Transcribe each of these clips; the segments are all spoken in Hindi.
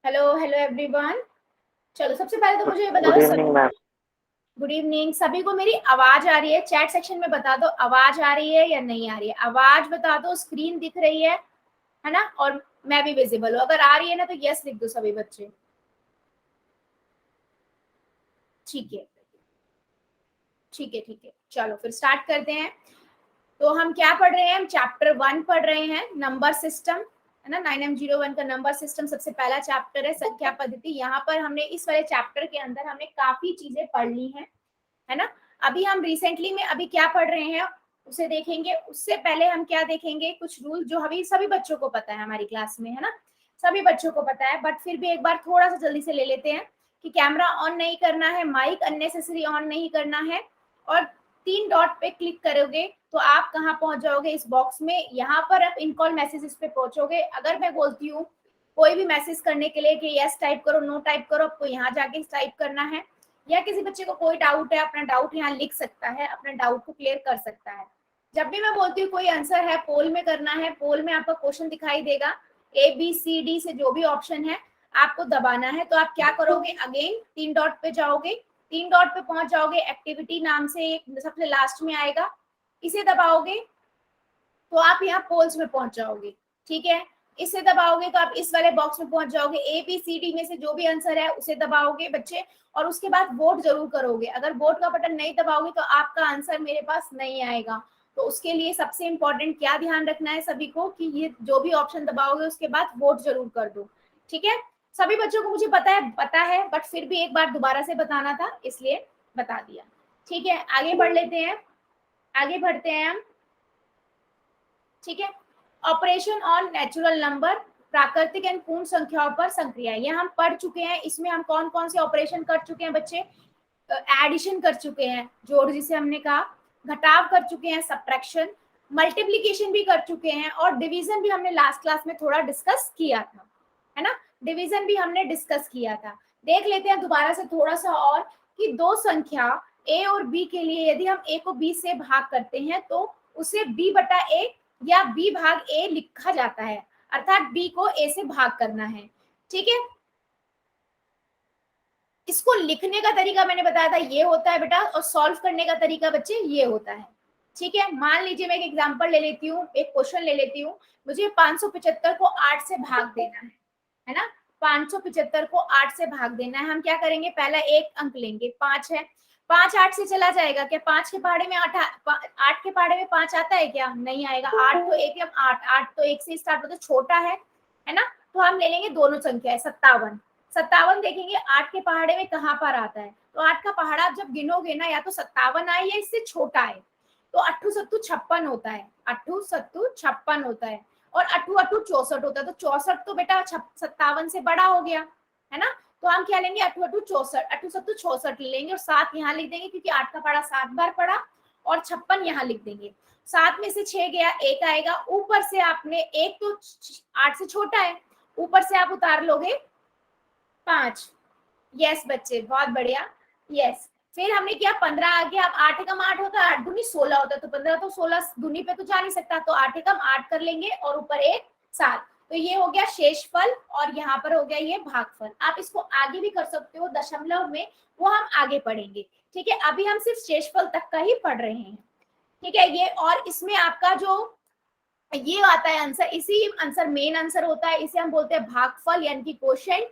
Hello hello everyone. चलो सबसे पहले तो मुझे ये बता गुड दो इवनिंग सभी। मैम। Good evening. सभी को मेरी आवाज आ रही है? चैट सेक्शन में बता दो आवाज आ रही है या नहीं आ रही है। आवाज बता दो, स्क्रीन दिख रही है ना? और मैं भी विजिबल हूँ। अगर आ रही है ना तो यस लिख दो सभी बच्चे। ठीक है ठीक है ठीक है, चलो फिर स्टार्ट करते हैं। तो हम क्या पढ़ रहे हैं? हम चैप्टर 1 पढ़ रहे हैं, नंबर सिस्टम, है ना। 9M01 का नंबर सिस्टम सबसे पहला चैप्टर है, संख्या पद्धति। यहाँ पर हमने इस वाले चैप्टर के अंदर हमने काफी चीजें पढ़ ली हैं, है ना। अभी हम रिसेंटली में अभी क्या पढ़ रहे हैं उसे देखेंगे। उससे पहले हम क्या देखेंगे, कुछ रूल जो अभी सभी बच्चों को पता है हमारी क्लास में, है ना। सभी बच्चों को पता है, बट फिर भी एक बार थोड़ा सा जल्दी से ले लेते हैं कि कैमरा ऑन नहीं करना है, माइक अननेसेसरी ऑन नहीं करना है, और 3 डॉट पे क्लिक करोगे तो आप कहाँ पहुंच जाओगे? इस बॉक्स में। यहाँ पर आप इन कॉल मैसेजेस पे पहुंचोगे। अगर मैं बोलती हूँ कोई भी मैसेज करने के लिए कि यस टाइप करो, नो टाइप करो, आपको यहाँ जाके टाइप करना है। या किसी बच्चे को कोई डाउट है, अपना डाउट यहाँ लिख सकता है, अपना डाउट को क्लियर कर सकता है। जब भी मैं बोलती हूँ कोई आंसर है, पोल में करना है, पोल में आपका क्वेश्चन दिखाई देगा, ABCD से जो भी ऑप्शन है आपको दबाना है। तो आप क्या करोगे? अगेन 3 डॉट पे जाओगे, 3 डॉट पे पहुंच जाओगे, एक्टिविटी नाम से एक सबसे लास्ट में आएगा, इसे दबाओगे तो आप यहाँ पोल्स में पहुंच जाओगे। ठीक है, इसे दबाओगे तो आप इस वाले बॉक्स में पहुंच जाओगे। ABCD में से जो भी आंसर है उसे दबाओगे बच्चे, और उसके बाद वोट जरूर करोगे। अगर वोट का बटन नहीं दबाओगे तो आपका आंसर मेरे पास नहीं आएगा। तो उसके लिए सबसे इंपॉर्टेंट क्या ध्यान रखना है सभी को कि ये जो भी ऑप्शन दबाओगे उसके बाद वोट जरूर कर दो। ठीक है, सभी बच्चों को मुझे पता है, बट फिर भी एक बार दोबारा से बताना था इसलिए बता दिया। ठीक है, आगे बढ़ लेते हैं, आगे बढ़ते हैं हम। ठीक है, ऑपरेशन ऑन नेचुरल नंबर, प्राकृतिक एंड पूर्ण संख्याओं पर संक्रिया, ये हम पढ़ चुके हैं। इसमें हम कौन कौन से ऑपरेशन कर चुके हैं बच्चे? एडिशन कर चुके हैं, जोड़ जिसे हमने कहा, घटाव कर चुके हैं, सब्ट्रैक्शन, मल्टीप्लीकेशन भी कर चुके हैं, और डिवीजन भी हमने लास्ट क्लास में थोड़ा डिस्कस किया था, है ना। डिवीजन भी हमने डिस्कस किया था। देख लेते हैं दोबारा से थोड़ा सा और, कि दो संख्या ए और बी के लिए यदि हम ए को बी से भाग करते हैं तो उसे बी बटा ए या बी भाग ए लिखा जाता है, अर्थात बी को ए से भाग करना है। ठीक है, इसको लिखने का तरीका मैंने बताया था ये होता है बेटा, और सॉल्व करने का तरीका बच्चे ये होता है। ठीक है, मान लीजिए मैं एक एग्जांपल ले लेती हूँ, एक क्वेश्चन ले लेती हूँ। मुझे 575 को 8 से भाग देना है ना। 575 को 8 से भाग देना है। हम क्या करेंगे? पहला एक अंक लेंगे, 5 है। 5 8 से चला जाएगा क्या? 5 के पहाड़े में 8 के पहाड़े में 5 आता है क्या? नहीं आएगा। 8 तो 1 8 8 तो 1 से स्टार्ट होता है, छोटा है ना। तो हम ले लेंगे दोनों संख्या है 57। 57 देखेंगे 8 के पहाड़े में कहाँ पर आता है, तो 8 का पहाड़ा आप जब गिनोगे ना, या तो 57 आए या इससे छोटा है। तो 8 सत्तू 56 होता है, 8 सत्तू 56 होता है, और 8 8 64 होता है। तो 64 तो बेटा 57 से बड़ा हो गया, है ना। तो हम क्या लेंगे? 8 8 64, 8 सत्तू 64 लेंगे, और 7 यहाँ लिख देंगे क्योंकि 8 का पहाड़ा 7 बार पड़ा, और 56 यहाँ लिख देंगे। 7 में से 6 गया, 1 आएगा। ऊपर से आपने एक तो 8 से छोटा है, ऊपर से आप उतार लोगे 5। यस बच्चे, बहुत बढ़िया। यस, फिर हमने किया 15 आ गया। अब 8 एकम 8 होता है, 8 दूनी 16 होता है, तो 15 तो 16 दूनी पे तो जा नहीं सकता, तो 8 एकम 8 कर लेंगे, और ऊपर एक 7। तो ये हो गया शेषफल, और यहाँ पर हो गया ये भागफल। आप इसको आगे भी कर सकते हो दशमलव में, वो हम आगे पढ़ेंगे। ठीक है, अभी हम सिर्फ शेषफल तक का ही पढ़ रहे हैं। ठीक है, ये और इसमें आपका जो ये आता है आंसर, इसी आंसर मेन आंसर होता है, इसे हम बोलते हैं भागफल यानी कि क्वोशिएंट।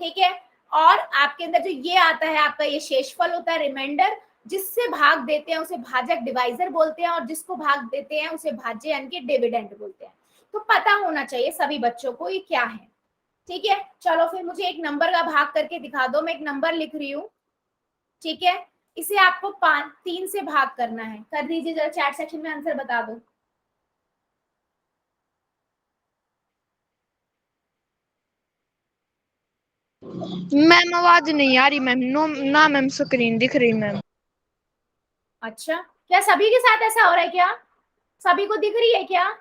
ठीक है, और आपके अंदर जो ये आता है आपका, ये शेषफल होता है, रिमाइंडर। जिससे भाग देते हैं उसे भाजक डिवाइजर बोलते हैं, और जिसको भाग देते हैं उसे भाज्य यानी कि डिविडेंड बोलते हैं। तो पता होना चाहिए सभी बच्चों को ये क्या है। ठीक है, चलो फिर मुझे एक नंबर का भाग करके दिखा दो। मैं एक नंबर लिख रही हूँ, ठीक है। इसे आपको 3 से भाग करना है, कर दीजिए जरा, चैट सेक्शन में आंसर बता दो। मैम आवाज नहीं आ रही मैम, नो ना मैम, स्क्रीन दिख रही मैम। अच्छा, क्या सभी के साथ ऐसा हो रहा है क्या? सभी को दिख रही है क्या?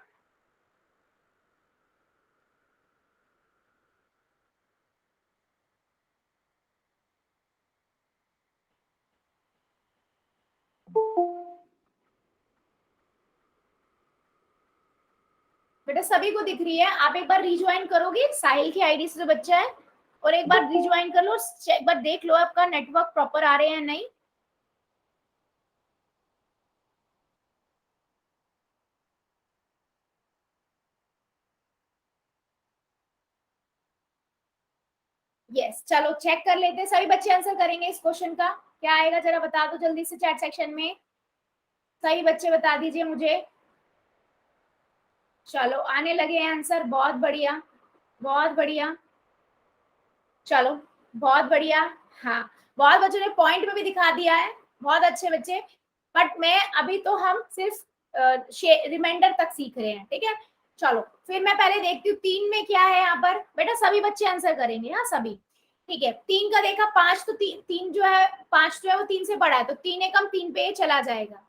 बेटा सभी को दिख रही है। आप एक बार रिज्वाइन करोगे साहिल की आईडी से जो बच्चा है, और एक बार रिज्वाइन कर लो, एक बार देख लो आपका नेटवर्क प्रॉपर आ रहे हैं नहीं। यस, चलो चेक कर लेते हैं। सभी बच्चे आंसर करेंगे इस क्वेश्चन का। क्या आएगा जरा बता दो जल्दी से चैट सेक्शन में, सही बच्चे बता दीजिए मुझे। चलो आने लगे हैं आंसर, बहुत बढ़िया बहुत बढ़िया, चलो बहुत बढ़िया। हाँ, बहुत बच्चों ने पॉइंट में भी दिखा दिया है, बहुत अच्छे बच्चे। बट मैं अभी तो हम सिर्फ रिमाइंडर तक सीख रहे हैं, ठीक है। चलो फिर मैं पहले देखती हूँ 3 में क्या है यहाँ पर। बेटा सभी बच्चे आंसर करेंगे, हाँ सभी, ठीक है। 3 का देखा, 5 तो 3 जो है, 5 जो है वो 3 से बड़ा है, तो 3 एकम 3 पे चला जाएगा,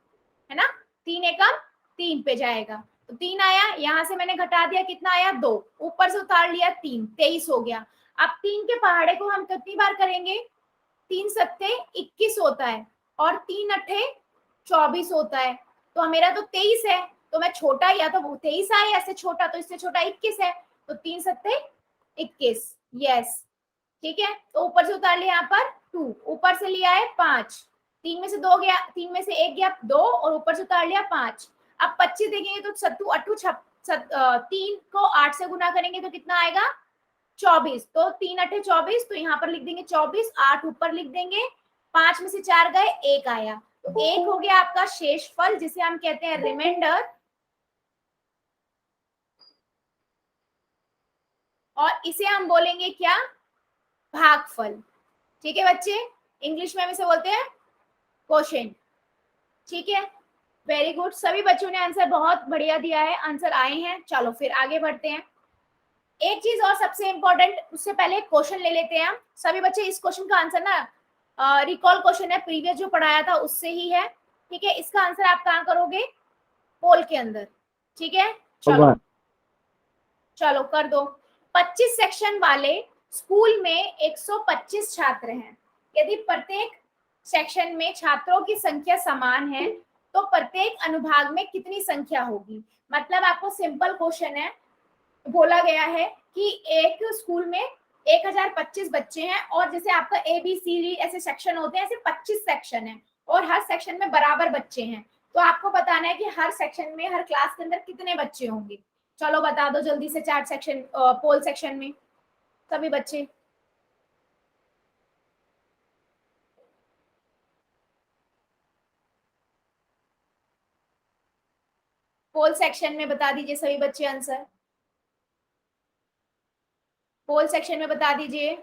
है ना। 3 एकम 3 पे जाएगा, तो 3 आया, यहाँ से मैंने घटा दिया, कितना आया 2, ऊपर से उतार लिया 3, 23 हो गया। अब 3 के पहाड़े को हम कितनी बार करेंगे, 3 सत्ते 21 होता है और 3 अट्ठे 24 होता है, तो मेरा तो 23 है, तो मैं छोटा, या तो 23 आए ऐसे छोटा, तो इससे छोटा 21 है, तो 3 सत्ते 21, यस ठीक है। तो ऊपर से उतार लिया यहाँ पर 2, ऊपर से लिया है 5, 3 में से 2 गया, 3 में से 1 गया 2, और ऊपर से उतार लिया 5। अब 25 देखेंगे तो सत्तू अट्ठू 3 को 8 से गुना करेंगे तो कितना आएगा 24, तो 3 अट्ठे 24, तो यहाँ पर लिख देंगे 24, 8 ऊपर लिख देंगे, 5 में से 4 गए, 1 आया, तो 1 हो गया आपका शेषफल, जिसे हम कहते हैं रिमाइंडर, और इसे हम बोलेंगे क्या, भागफल। ठीक है बच्चे, इंग्लिश में हम इसे बोलते हैं क्वोशिएंट, ठीक है। वेरी गुड, सभी बच्चों ने आंसर बहुत बढ़िया दिया है, आंसर आए हैं। चलो फिर आगे बढ़ते हैं। एक चीज और सबसे इंपॉर्टेंट, उससे पहले क्वेश्चन ले लेते हैं हम। सभी बच्चे इस क्वेश्चन का आंसर ना रिकॉल क्वेश्चन है, प्रीवियस जो पढ़ाया था उससे ही है, ठीक है। इसका आंसर आप कहाँ करोगे, पोल के अंदर, ठीक है। चलो चलो कर दो। 25 सेक्शन वाले स्कूल में 125 छात्र हैं। यदि प्रत्येक सेक्शन में छात्रों की संख्या समान है तो प्रत्येक अनुभाग में कितनी संख्या होगी। मतलब आपको सिंपल क्वेश्चन है, बोला गया है कि एक स्कूल में 1025 बच्चे हैं, और जैसे आपका ए बी सी डी ऐसे सेक्शन होते हैं, ऐसे 25 सेक्शन है, और हर सेक्शन में बराबर बच्चे हैं, तो आपको बताना है कि हर सेक्शन में, हर क्लास के अंदर कितने बच्चे होंगे। चलो बता दो जल्दी से चैट सेक्शन, पोल सेक्शन में सभी बच्चे। पोल सेक्शन में बता दीजिए सभी बच्चे आंसर, पोल सेक्शन में बता दीजिए।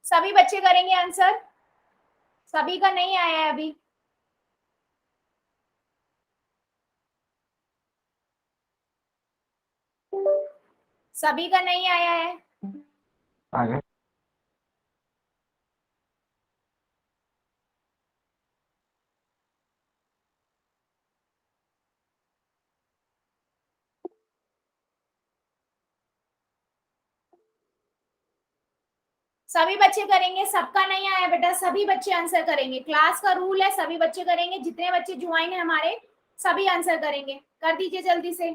सभी बच्चे करेंगे आंसर, सभी का नहीं आया है अभी। सभी का नहीं आया है, आगे सभी बच्चे करेंगे, सबका नहीं आया बेटा, सभी बच्चे आंसर करेंगे, क्लास का रूल है, सभी बच्चे करेंगे, जितने बच्चे ज्वाइन है हमारे सभी आंसर करेंगे, कर दीजिए जल्दी से।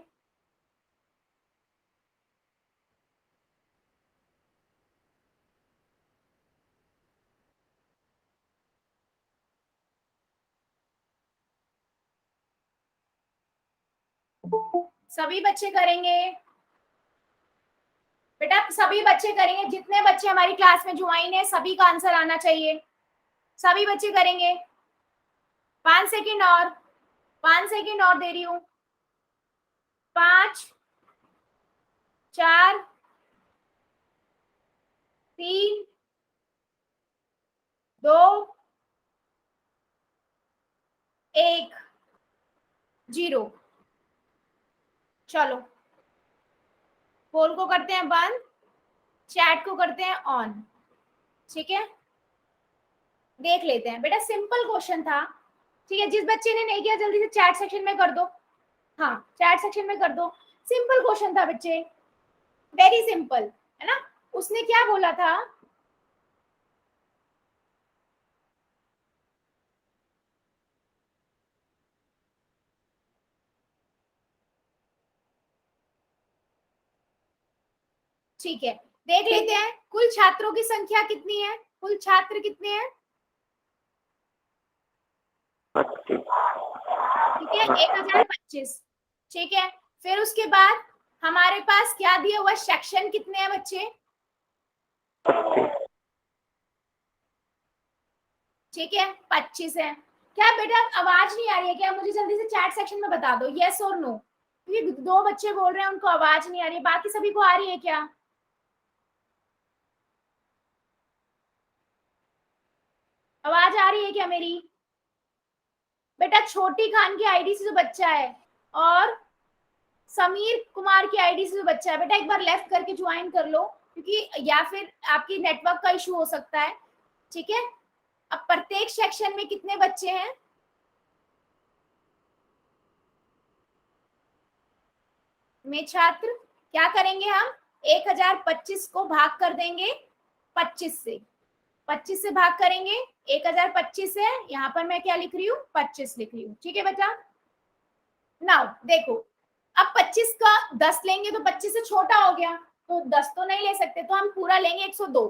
सभी बच्चे करेंगे बेटा, सभी बच्चे करेंगे, जितने बच्चे हमारी क्लास में ज्वाइन है सभी का आंसर आना चाहिए, सभी बच्चे करेंगे। 5 सेकेंड और, 5 सेकेंड और दे रही हूँ, 5 4 3 2 1 0। चलो पोल को करते हैं बंद, चैट को करते हैं ऑन, ठीक है। देख लेते हैं बेटा, सिंपल क्वेश्चन था, ठीक है। जिस बच्चे ने नहीं किया जल्दी से चैट सेक्शन में कर दो, हाँ चैट सेक्शन में कर दो, सिंपल क्वेश्चन था बच्चे। वेरी सिंपल, है ना। उसने क्या बोला था, ठीक है देख लेते हैं कुल छात्रों की संख्या कितनी है, कुल छात्र कितने हैं, 25। ठीक है 1025, ठीक है। फिर उसके बाद हमारे पास क्या दिया हुआ, सेक्शन कितने हैं बच्चे, ठीक है 25 है। क्या बेटा आवाज नहीं आ रही है क्या, मुझे जल्दी से चैट सेक्शन में बता दो यस और नो, क्योंकि 2 बच्चे बोल रहे हैं उनको आवाज नहीं आ रही है, बाकी सभी को आ रही है क्या, आवाज आ रही है क्या मेरी। बेटा छोटी खान की आईडी से जो बच्चा है और समीर कुमार की आईडी से जो बच्चा है, बेटा एक बार लेफ्ट करके ज्वाइन कर लो, क्योंकि या फिर आपकी नेटवर्क का इशू हो सकता है, ठीक है। अब प्रत्येक सेक्शन में कितने बच्चे हैं, में छात्र, क्या करेंगे हम 1025 को भाग कर देंगे 25 से, 25 से भाग करेंगे 1025 है, यहाँ पर मैं क्या लिख रही हूँ 25 लिख रही हूँ, ठीक है बेटा। नाउ देखो, अब 25 का 10 लेंगे तो 25 से छोटा हो गया, तो 10 तो नहीं ले सकते, तो हम पूरा लेंगे 102,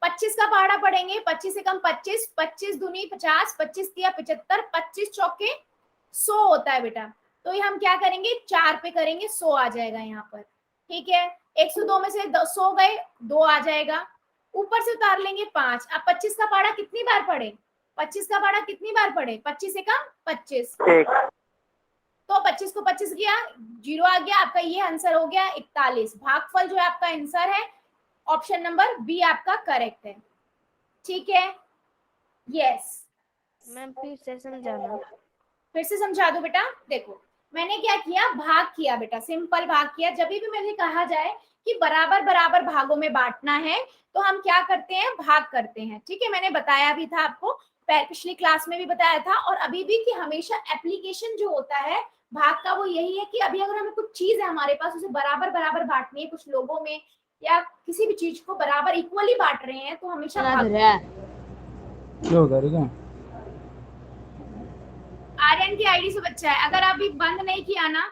25 का पहाड़ा पढ़ेंगे, 25 से कम 25, 25 दूनी 50, 25 तिया 75, 25 चौके 100 होता है बेटा। तो ये हम क्या करेंगे 4 पे करेंगे, 100 आ जाएगा यहाँ पर, ठीक है। 102 में से 100 गए, 2 आ जाएगा, ऊपर से उतार लेंगे 5। अब 25 का पहाड़ा कितनी बार पढ़े, 25 का पहाड़ा कितनी बार पढ़े, 25 से कम 25, तो 25 को 25 गया, 0 आ गया, आपका ये आंसर हो गया 41। भागफल जो है आपका आंसर है, ऑप्शन नंबर बी आपका करेक्ट है, ठीक है। यस मैम फिर से समझाना। फिर से समझा दो बेटा। देखो मैंने क्या किया, भाग किया बेटा, सिंपल भाग किया। जब भी मुझे कहा जाए कि बराबर बराबर भागों में बांटना है तो हम क्या करते हैं, भाग करते हैं, ठीक है। मैंने बताया भी था आपको, पिछली क्लास में भी बताया था और अभी भी, कि हमेशा एप्लीकेशन जो होता है भाग का वो यही है कि अभी अगर हमें कुछ चीज है हमारे पास, उसे बराबर बराबर बांटनी है कुछ लोगों में, या किसी भी चीज को बराबर इक्वली बांट रहे हैं, तो हमेशा भाग। आर्यन की आईडी से बच्चा है, अगर अभी बंद नहीं किया ना,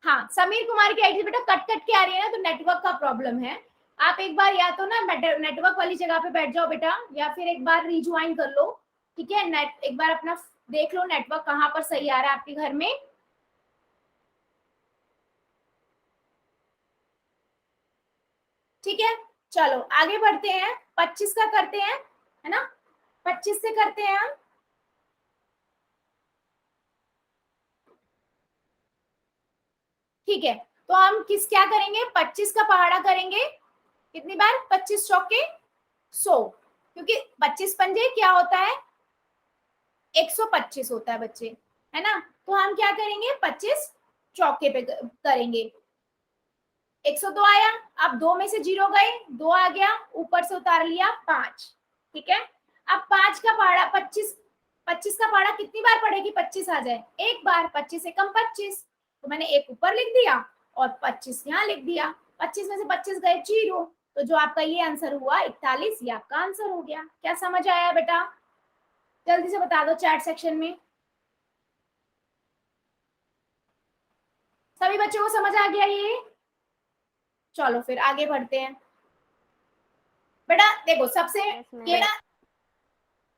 हाँ समीर कुमार की आईडी बेटा कट कट के आ रही है ना, तो नेटवर्क का प्रॉब्लम है। आप एक बार या तो ना नेटवर्क वाली जगह पे बैठ जाओ बेटा, या फिर एक बार रिज्वाइन कर लो, ठीक है। नेट एक बार अपना देख लो नेटवर्क कहाँ पर सही आ रहा है आपके घर में, ठीक है। चलो आगे बढ़ते हैं, 25 का करते हैं, है ना, 25 से करते हैं हम, ठीक है। तो हम क्या करेंगे, 25 का पहाड़ा करेंगे कितनी बार, 25 चौके 100, क्योंकि 25 पंजे क्या होता है 125 होता है बच्चे, है ना। तो हम क्या करेंगे 25 चौके पे करेंगे, 102 आया, अब 2 में से 0 गए, 2 आ गया, ऊपर से उतार लिया 5, ठीक है। अब 5 का पहाड़ा 25, 25 का पहाड़ा कितनी बार पढ़ेगी 25 आ जाए, एक बार, 25 से कम 25, तो मैंने एक ऊपर लिख दिया और 25 यहाँ लिख दिया, 25 में से 25 गए 0, तो जो आपका ये आंसर हुआ 41, ये आपका आंसर हो गया। क्या समझ आया बेटा, जल्दी से बता दो चैट सेक्शन में, सभी बच्चों को समझ आ गया ये। चलो फिर आगे बढ़ते हैं बेटा। देखो सबसे ये ना,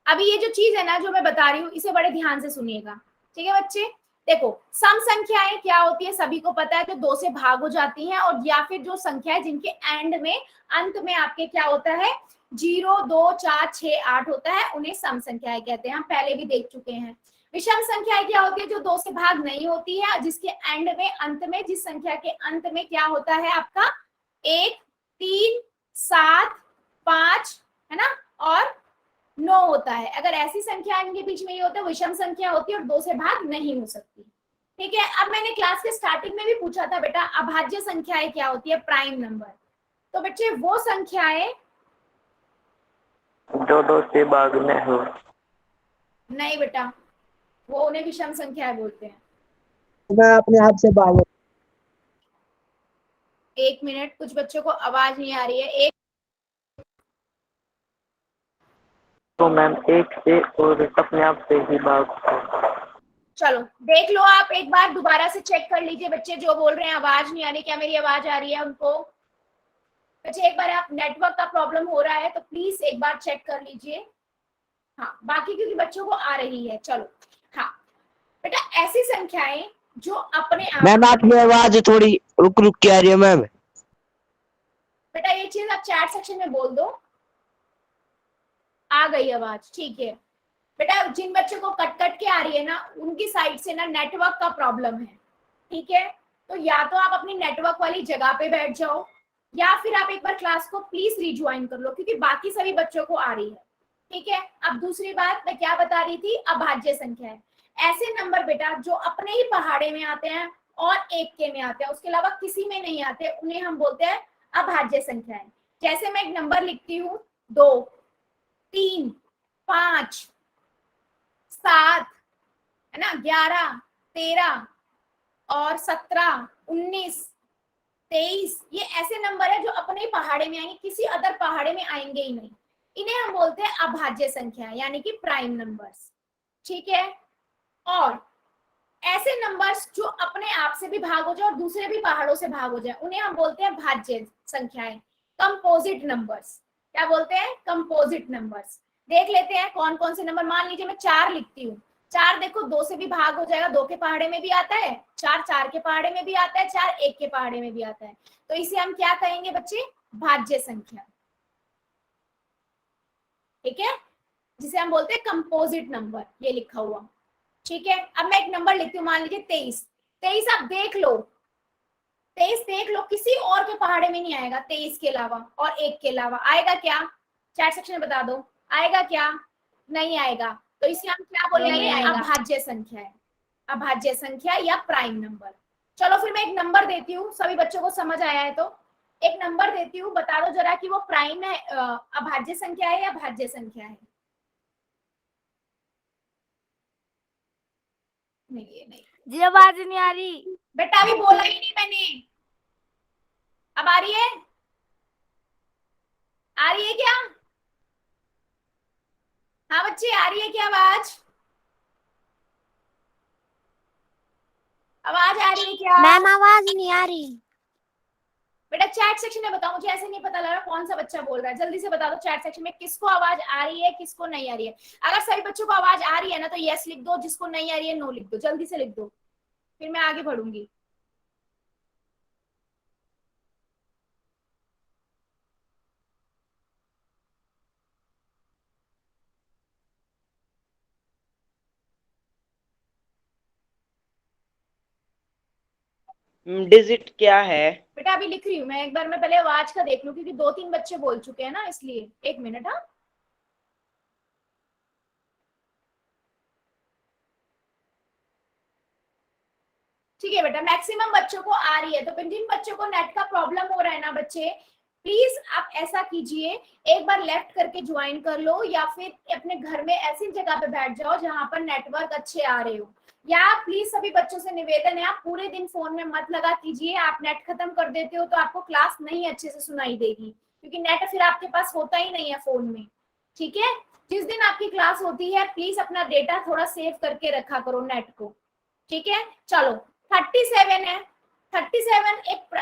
अभी ये जो चीज है ना जो मैं बता रही हूँ, इसे बड़े ध्यान से सुनिएगा, ठीक है बच्चे। देखो सम संख्याएं क्या होती है सभी को पता है, जो 2 से भाग हो जाती हैं, और या फिर जो संख्याएं जिनके एंड में, अंत में आपके क्या होता है 0, 2, 4, 6, 8 होता है, उन्हें सम संख्याएं कहते हैं, हम पहले भी देख चुके हैं। विषम संख्याएं क्या होती है, जो 2 से भाग नहीं होती है, जिसके एंड में, अंत में, जिस संख्या के अंत में क्या होता है आपका 1, 3, 7, 5, है ना, और 9 होता है। अगर ऐसी संख्या इनके बीच में ये होता है विषम संख्या होती है और 2 से भाग नहीं हो सकती, ठीक है। अब मैंने क्लास के स्टार्टिंग में भी पूछा था बेटा अभाज्य संख्याएं क्या होती है, प्राइम नंबर, तो बच्चे वो संख्याएं जो 2 से भाग में हो, नहीं बेटा, वो उन्हें विषम संख्याएं बोलते हैं। मैं अपने आप से भाग, एक मिनट, कुछ बच्चों को आवाज नहीं आ रही है। एक तो मैम 1 से और अपने आप से ही भाग चलो देख लो, आप एक बार दोबारा से चेक कर लीजिए। बच्चे जो बोल रहे हैं आवाज नहीं आ रही, क्या मेरी आवाज आ रही है उनको? बच्चे एक बार, आप नेटवर्क का प्रॉब्लम हो रहा है तो प्लीज एक बार चेक कर लीजिए। हाँ, बाकी क्योंकि बच्चों को आ रही है। चलो हाँ बेटा, ऐसी संख्याएं जो अपने आप, मैम आपकी आवाज थोड़ी रुक रुक के आ रही है मैम। बेटा ये चीज आप चैट सेक्शन में बोल दो। आ गई आवाज, ठीक है बेटा। जिन बच्चों को कट कट के आ रही है ना, उनकी साइड से ना नेटवर्क का प्रॉब्लम है, ठीक है? तो या तो आप अपनी नेटवर्क वाली जगह पे बैठ जाओ, या फिर आप एक बार क्लास को प्लीज रिज्वाइन कर लो, क्योंकि बाकी सभी बच्चों को आ रही है, ठीक है? अब दूसरी बात मैं क्या बता रही थी, अभाज्य संख्या है। ऐसे नंबर बेटा जो अपने ही पहाड़े में आते हैं और एक के में आते हैं, उसके अलावा किसी में नहीं आते, उन्हें हम बोलते हैं अभाज्य संख्याएं। जैसे मैं एक नंबर लिखती हूँ, 2, 3, 5, 7, है ना, 11, 13 और 17, 19, 23, ये ऐसे नंबर है जो अपने पहाड़े में आएंगे, किसी अदर पहाड़े में आएंगे ही नहीं। इन्हें हम बोलते हैं अभाज्य संख्या, यानी कि प्राइम नंबर्स, ठीक है? और ऐसे नंबर्स जो अपने आप से भी भाग हो जाए और दूसरे भी पहाड़ों से भाग हो जाए, उन्हें हम बोलते हैं भाज्य संख्याएं, कंपोजिट नंबर्स। क्या बोलते हैं? Composite numbers. देख लेते हैं कौन कौन से नंबर। मान लीजिए मैं 4 लिखती हूँ, 4 देखो 2 से भी भाग हो जाएगा, 2 के पहाड़े में भी आता है, 4 4 के पहाड़े में भी आता है, 4 1 के पहाड़े में भी आता है। तो इसे हम क्या कहेंगे बच्चे? भाज्य संख्या, ठीक है? जिसे हम बोलते हैं कंपोजिट नंबर, ये लिखा हुआ, ठीक है? अब मैं एक नंबर लिखती हूँ, मान लीजिए 23। 23 आप देख लो, 23 देख लो, किसी और के पहाड़े में नहीं आएगा 23 के अलावा और 1 के अलावा। आएगा क्या? चैट सेक्शन में बता दो, आएगा क्या? नहीं आएगा। तो इसे हम क्या बोलेंगे? अभाज्य संख्या है, अभाज्य संख्या या प्राइम नंबर। चलो फिर मैं एक नंबर देती हूँ, सभी बच्चों को समझ आया है तो एक नंबर देती हूँ, बता दो जरा कि वो प्राइम है, अभाज्य संख्या है या भाज्य संख्या है? नहीं, ये नहीं जी, आवाज नहीं आ रही बेटा, अभी बोला ही नहीं मैंने। अब आ रही है? आ रही है क्या? हाँ बच्चे, आ रही है क्या आवाज? आवाज आ रही है क्या? मैम, आवाज नहीं आ रही। बेटा चैट सेक्शन में बताओ, मुझे ऐसे नहीं पता लग रहा कौन सा बच्चा बोल रहा है। जल्दी से बता दो चैट सेक्शन में किसको आवाज आ रही है, किसको नहीं आ रही है। अगर सभी बच्चों को आवाज आ रही है ना तो यस लिख दो, जिसको नहीं आ रही है नो लिख दो। जल्दी से लिख दो, फिर मैं आगे बढ़ूंगी। डिजिट क्या है? बेटा अभी लिख रही हूँ मैं, एक बार मैं पहले आवाज का देख लूं, क्योंकि 2-3 बच्चे बोल चुके हैं ना, इसलिए एक मिनट। हाँ ठीक है बेटा, मैक्सिमम बच्चों को आ रही है। तो जिन बच्चों को नेट का प्रॉब्लम हो रहा है ना बच्चे, प्लीज आप ऐसा कीजिए, एक बार लेफ्ट करके ज्वाइन कर लो, या फिर अपने घर में ऐसी जगह पे बैठ जाओ जहां पर नेटवर्क अच्छे आ रहे हो। या प्लीज सभी बच्चों से निवेदन है, आप पूरे दिन फोन में मत लगा कीजिए। आप नेट खत्म कर देते हो तो आपको क्लास नहीं अच्छे से सुनाई देगी, क्योंकि नेट फिर आपके पास होता ही नहीं है फोन में, ठीक है? जिस दिन आपकी क्लास होती है प्लीज अपना डेटा थोड़ा सेव करके रखा करो नेट को, ठीक है? चलो 37 है। 37 एक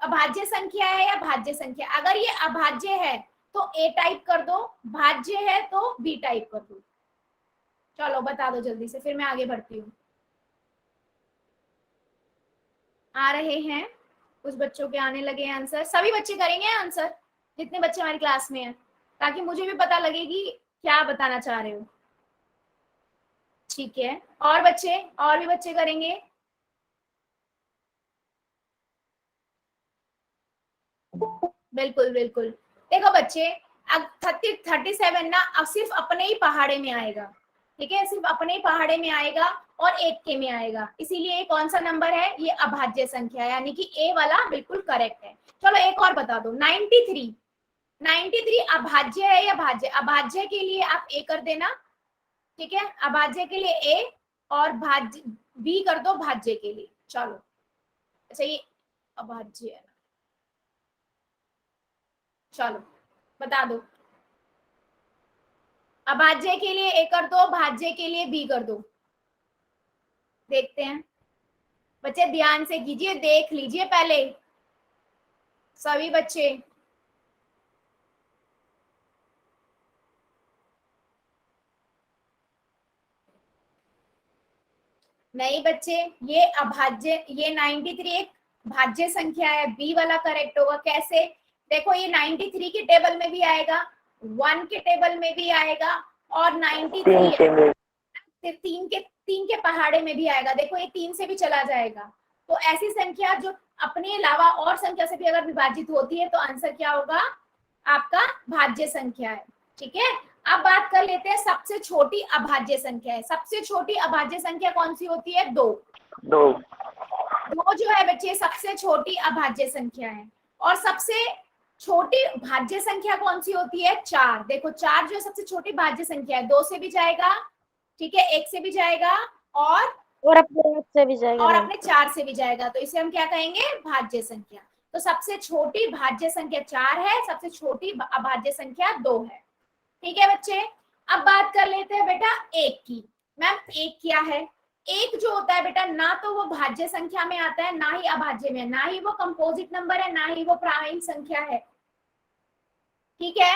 अभाज्य संख्या है या भाज्य संख्या? अगर ये अभाज्य है तो ए टाइप कर दो, भाज्य है तो बी टाइप कर दो। चलो बता दो जल्दी से, फिर मैं आगे बढ़ती हूँ। आ रहे हैं कुछ बच्चों के, आने लगे आंसर। सभी बच्चे करेंगे आंसर, जितने बच्चे हमारी क्लास में हैं, ताकि मुझे भी पता लगे कि क्या बताना चाह रहे हो, ठीक है? और बच्चे, और भी बच्चे करेंगे? बिल्कुल बिल्कुल। देखो बच्चे, अब 37 ना अब सिर्फ अपने ही पहाड़े में आएगा, ठीक है? सिर्फ अपने ही पहाड़े में आएगा और 1 के में आएगा, इसीलिए कौन सा नंबर है? ये अभाज्य संख्या है, यानी कि ए वाला बिल्कुल करेक्ट है। चलो एक और बता दो, 93। 93 अभाज्य है या भाज्य? अभाज्य के लिए आप ए कर देना, ठीक है? अभाज्य के लिए ए, और भाज्य बी कर दो भाज्य के लिए। चलो अच्छा, ये अभाज्य है, चलो बता दो। अभाज्य के लिए ए कर दो, भाज्य के लिए बी कर दो। देखते हैं बच्चे, ध्यान से कीजिए, देख लीजिए पहले सभी बच्चे। नहीं बच्चे, ये अभाज्य, ये 93 एक भाज्य संख्या है, बी वाला करेक्ट होगा। कैसे? देखो ये 93 के टेबल में भी आएगा, 1 के टेबल में भी आएगा और 93 तीन के पहाड़े में भी आएगा। देखो ये 3 से भी चला जाएगा। तो ऐसी संख्या जो अपने अलावा और संख्या से भी अगर विभाजित होती है तो आंसर क्या होगा? आपका भाज्य संख्या है। ठीक है, अब बात कर लेते हैं सबसे छोटी अभाज्य संख्या है। सबसे छोटी अभाज्य संख्या कौन सी होती है? 2। 2 जो है बच्चे सबसे छोटी अभाज्य संख्या है। और सबसे छोटी भाज्य संख्या कौन सी होती है? 4। देखो 4 जो है सबसे छोटी भाज्य संख्या है, 2 से भी जाएगा, ठीक है, 1 से भी जाएगा और अपने 1 से भी जाएगा और अपने 4 से भी जाएगा। तो इसे हम क्या कहेंगे? भाज्य संख्या। तो सबसे छोटी भाज्य संख्या 4 है, सबसे छोटी अभाज्य संख्या 2 है। ठीक है बच्चे, अब बात कर लेते हैं बेटा 1 की। मैम 1 क्या है? 1 जो होता है बेटा, ना तो वो भाज्य संख्या में आता है, ना ही अभाज्य में, ना ही वो कंपोजिट नंबर है, ना ही वो प्राइम संख्या है। ठीक है,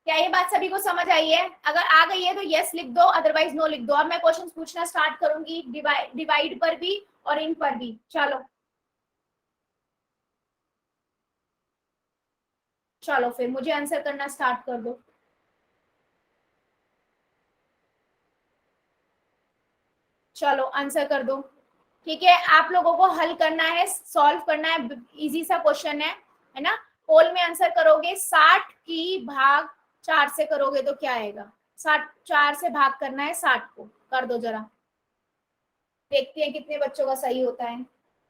क्या ये बात सभी को समझ आई है? अगर आ गई है तो यस लिख दो, अदरवाइज नो लिख दो। अब मैं क्वेश्चन पूछना स्टार्ट करूंगी डिवाइड पर भी और इन पर भी। चलो चलो फिर मुझे आंसर करना स्टार्ट कर दो। चलो आंसर कर दो। ठीक है, आप लोगों को हल करना है, सॉल्व करना है, इजी सा क्वेश्चन है ना। पोल में आंसर करोगे, 60 की भाग 4 से करोगे तो क्या आएगा? 60 4 से भाग करना है 60 को, कर दो जरा, देखते हैं कितने बच्चों का सही होता है।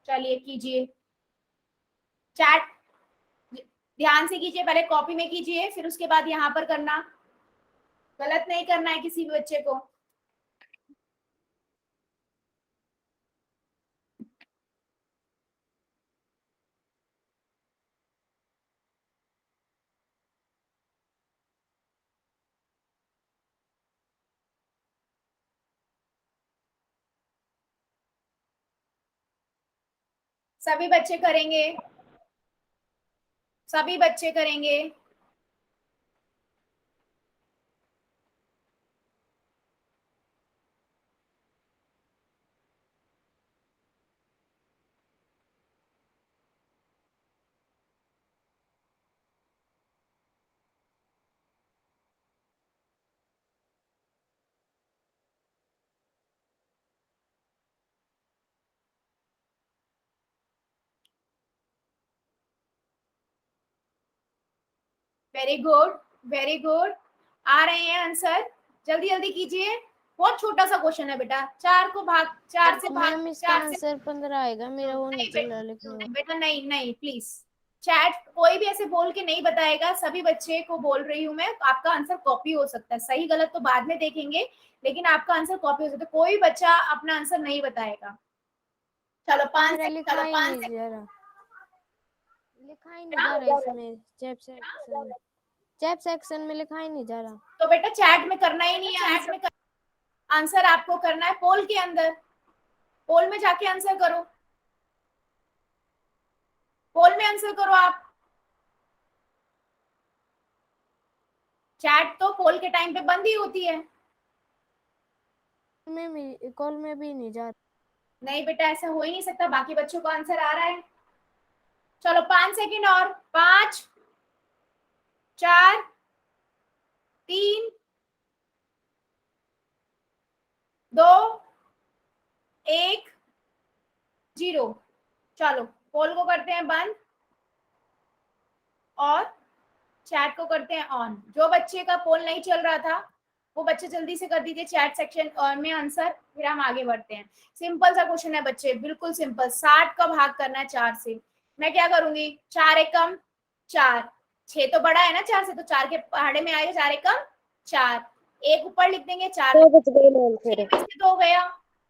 चलिए कीजिए चैट, ध्यान से कीजिए, पहले कॉपी में कीजिए फिर उसके बाद यहाँ पर करना, गलत नहीं करना है किसी भी बच्चे को। सभी बच्चे करेंगे, सभी बच्चे करेंगे। वेरी गुड, वेरी गुड, आ रहे हैं आंसर, जल्दी जल्दी कीजिए। बहुत छोटा सा क्वेश्चन है बेटा, 4 को भाग 4 से भाग, मैम इसका आंसर 15 आएगा, मेरा वो नहीं चल रहा लिखने में। बेटा नहीं नहीं प्लीज, चैट कोई भी ऐसे बोल के नहीं बताएगा, सभी बच्चे को बोल रही हूँ मैं, आपका आंसर कॉपी हो सकता है, सही गलत तो बाद में देखेंगे, लेकिन आपका आंसर कॉपी हो सकता है, कोई बच्चा अपना आंसर नहीं बताएगा। चलो 5 मेरा सेकंड, लिखा चलो ही 5 नहीं सेकंड। जा रहा, लिखा ही नहीं जा रहा इसमें, चैट सेक्शन में लिखा ही नहीं जा रहा। तो बेटा चैट में करना ही नहीं है, चैट में आंसर आपको करना है पोल के अंदर, पोल में जाके आंसर करो, पोल में आंसर करो आप। चैट तो पोल के टाइम पे बंद ही होती है। कॉल में भी नहीं जा रहा। नहीं बेटा ऐसा हो ही नहीं सकता, बाकी बच्चों को आंसर आ रहा है। चलो 5 सेकंड और, 5 4 3 2 1 0। चलो पोल को करते हैं बंद और चैट को करते हैं ऑन। जो बच्चे का पोल नहीं चल रहा था वो बच्चे जल्दी से कर दीजिए चैट सेक्शन में आंसर, फिर हम आगे बढ़ते हैं। सिंपल सा क्वेश्चन है बच्चे, बिल्कुल सिंपल। 60 का भाग करना है 4 से, मैं क्या करूंगी, 4 एकम 4, 6 तो बड़ा है ना 4 से, तो 4 के पहाड़े में आएगा 4 एकम 4, 1 ऊपर लिख देंगे, 4 2 गया,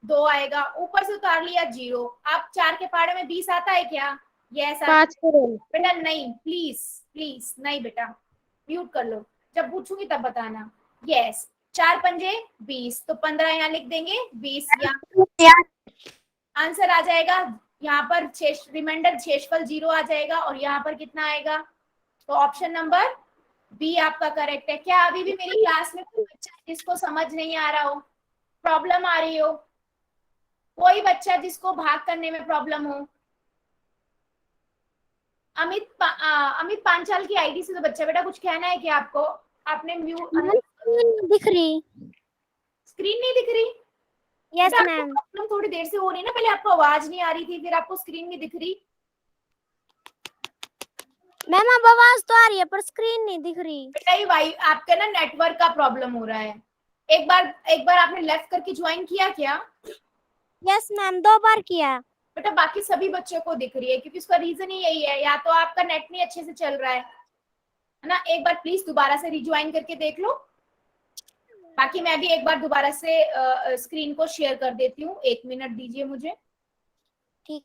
2 आएगा, ऊपर से उतार लिया 0। अब 4 के पहाड़े में 20 आता है क्या? यस 5 करोड़। बेटा नहीं, प्लीज प्लीज नहीं बेटा, म्यूट कर लो, जब पूछूंगी तब बताना। यस 4 पंजे 20, तो 15 यहाँ लिख देंगे, 20 यहाँ आंसर आ जाएगा। यहाँ पर रिमाइंडर शेषफल 0 आ जाएगा, और यहाँ पर कितना आएगा, तो ऑप्शन नंबर बी आपका करेक्ट है। क्या अभी भी मेरी क्लास में कोई बच्चा है जिसको समझ नहीं आ रहा हो, प्रॉब्लम आ रही हो, कोई बच्चा जिसको भाग करने में प्रॉब्लम हो? अमित पांचाल की आईडी से तो बच्चा, बेटा कुछ कहना है क्या आपको? आपने म्यूट, दिख रही। स्क्रीन नहीं दिख रही? यस बेटा, मैम। आपको प्रॉब्लम थोड़ी देर से हो रही है ना, पहले आपको आवाज नहीं आ रही थी, फिर आपको स्क्रीन नहीं दिख रही। मैम अब आवाज तो आ रही है पर स्क्रीन नहीं दिख रही। बेटा ये आपका ना नेटवर्क का प्रॉब्लम हो रहा है। एक बार आपने लेफ्ट करके ज्वाइन किया क्या? यस मैम 2 बार किया। बेटा बाकी सभी बच्चों को दिख रही है, क्योंकि उसका रीजन ही यही है, या तो आपका नेट नहीं अच्छे से चल रहा है ना। एक बार प्लीज दोबारा से रिज्वाइन करके देख लो। बाकी मैं भी एक बार दोबारा से स्क्रीन को शेयर कर देती हूँ, 1 मिनट दीजिए मुझे। ठीक।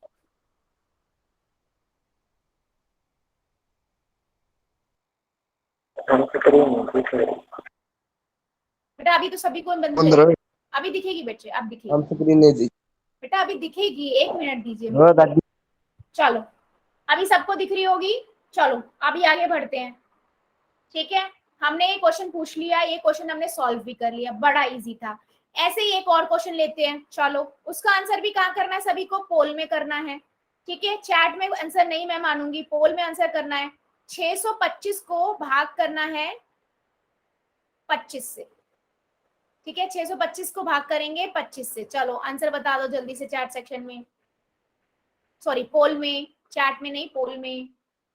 बेटा अभी तो सभी को बंद है, अभी दिखेगी बच्चे, अब दिखेगी। हम स्क्रीन नहीं दी। बेटा अभी दिखेगी, 1 मिनट दीजिए हाँ मुझे। दादी। चलो अभी सबको दिख रही होगी। चलो अभी आगे बढ़ते हैं, ठीक है। हमने ये क्वेश्चन पूछ लिया, ये क्वेश्चन हमने सॉल्व भी कर लिया, बड़ा इजी था। ऐसे ही एक और क्वेश्चन लेते हैं। चलो उसका आंसर भी कहाँ करना है, सभी को पोल में करना है, ठीक है। चैट में आंसर नहीं मैं मानूंगी, पोल में आंसर करना है। 625 को भाग करना है 25 से, ठीक है। 625 को भाग करेंगे 25 से। चलो आंसर बता दो जल्दी से चैट सेक्शन में, सॉरी पोल में, चैट में नहीं, पोल में।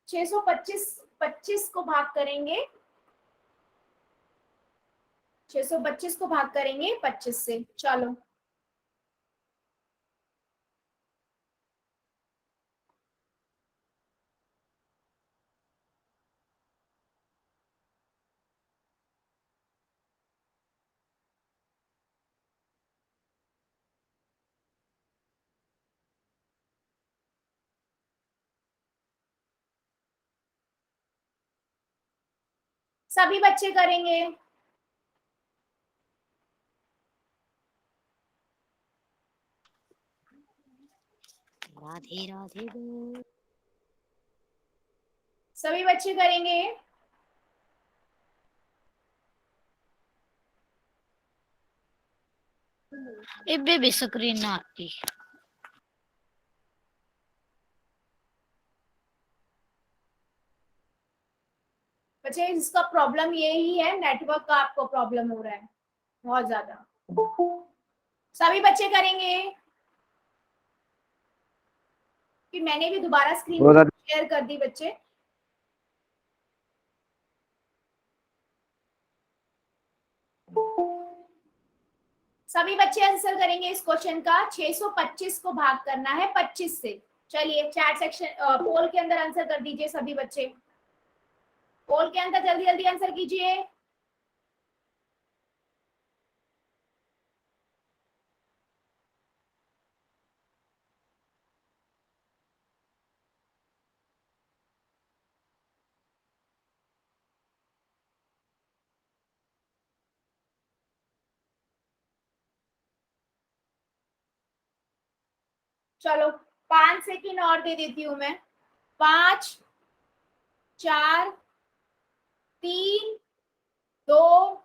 625 को भाग करेंगे 625 को भाग करेंगे 25 से। चलो सभी बच्चे करेंगे। राधे राधे बोल। सभी बच्चे करेंगे। इब्बे भी स्क्रीन ना आती। बच्चे इसका प्रॉब्लम यही है, नेटवर्क का आपको प्रॉब्लम हो रहा है बहुत ज्यादा। सभी बच्चे करेंगे कि मैंने भी दोबारा स्क्रीन शेयर कर दी बच्चे। सभी बच्चे आंसर करेंगे इस क्वेश्चन का। 625 को भाग करना है 25 से। चलिए चैट सेक्शन पोल के अंदर आंसर कर दीजिए सभी बच्चे, पोल के अंदर जल्दी जल्दी आंसर कीजिए। चलो 5 सेकंड और दे देती हूं मैं। 5 4 3 2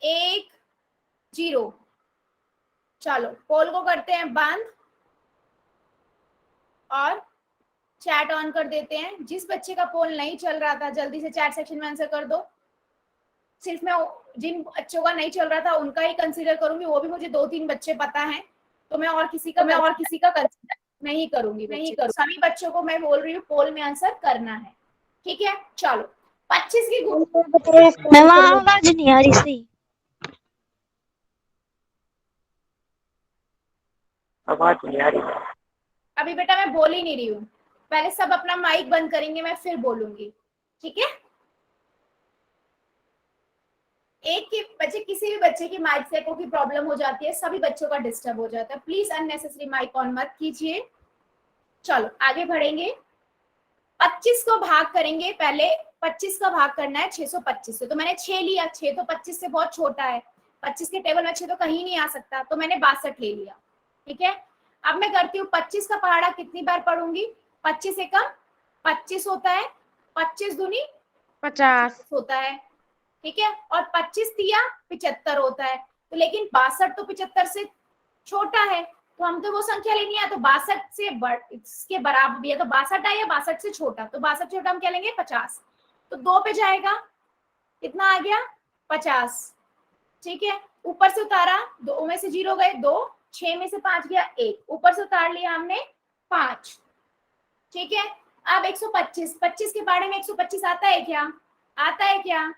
1 0। चलो पोल को करते हैं बंद और चैट ऑन कर देते हैं। जिस बच्चे का पोल नहीं चल रहा था जल्दी से चैट सेक्शन में आंसर कर दो। सिर्फ मैं जिन बच्चों का नहीं चल रहा था उनका ही कंसीडर करूंगी, वो भी मुझे 2-3 बच्चे पता हैं, तो मैं और किसी का कंसीडर नहीं करूंगी। सभी बच्चों को मैं बोल रही हूँ पोल में आंसर करना है, ठीक है। चलो 25 की आवाज नहीं आ रही सही। आवाज नहीं आ रही। अभी बेटा मैं बोल ही नहीं रही हूँ, पहले सब अपना माइक बंद करेंगे, मैं फिर बोलूंगी, ठीक है। एक के बच्चे, किसी भी बच्चे की माइक से की प्रॉब्लम हो जाती है, सभी बच्चों का डिस्टर्ब हो जाता है। प्लीज अननेसेसरी माइक ऑन मत कीजिए। चलो आगे बढ़ेंगे। 25 को भाग करेंगे, पहले 25 का भाग करना है 625 से, तो मैंने 6 लिया, 6 तो 25 से बहुत छोटा है, 25 के टेबल में 6 तो कहीं नहीं आ सकता, तो मैंने 62 ले लिया। ठीक है, अब मैं करती हूँ 25 का पहाड़ा कितनी बार पढ़ूंगी, 25 एकम 25 होता है, 25 दूनी 50 होता है। ठीक है, और 25 तिया 75 होता है, तो लेकिन 62 तो 75 से छोटा है, तो हम तो वो संख्या लेनी है, तो 62 से इसके बराबर भी है, तो 62 है या 62 से छोटा, तो 62 छोटा हम क्या लेंगे 50, तो 2 पे जाएगा, कितना आ गया 50। ठीक है, ऊपर से उतारा, 2 में से 0 गए 2, 6 में से 5 गया 1, ऊपर से उतार लिया हमने 5। ठीक है, अब 125, 25 के बारे में 125 आता है क्या, आता है क्या,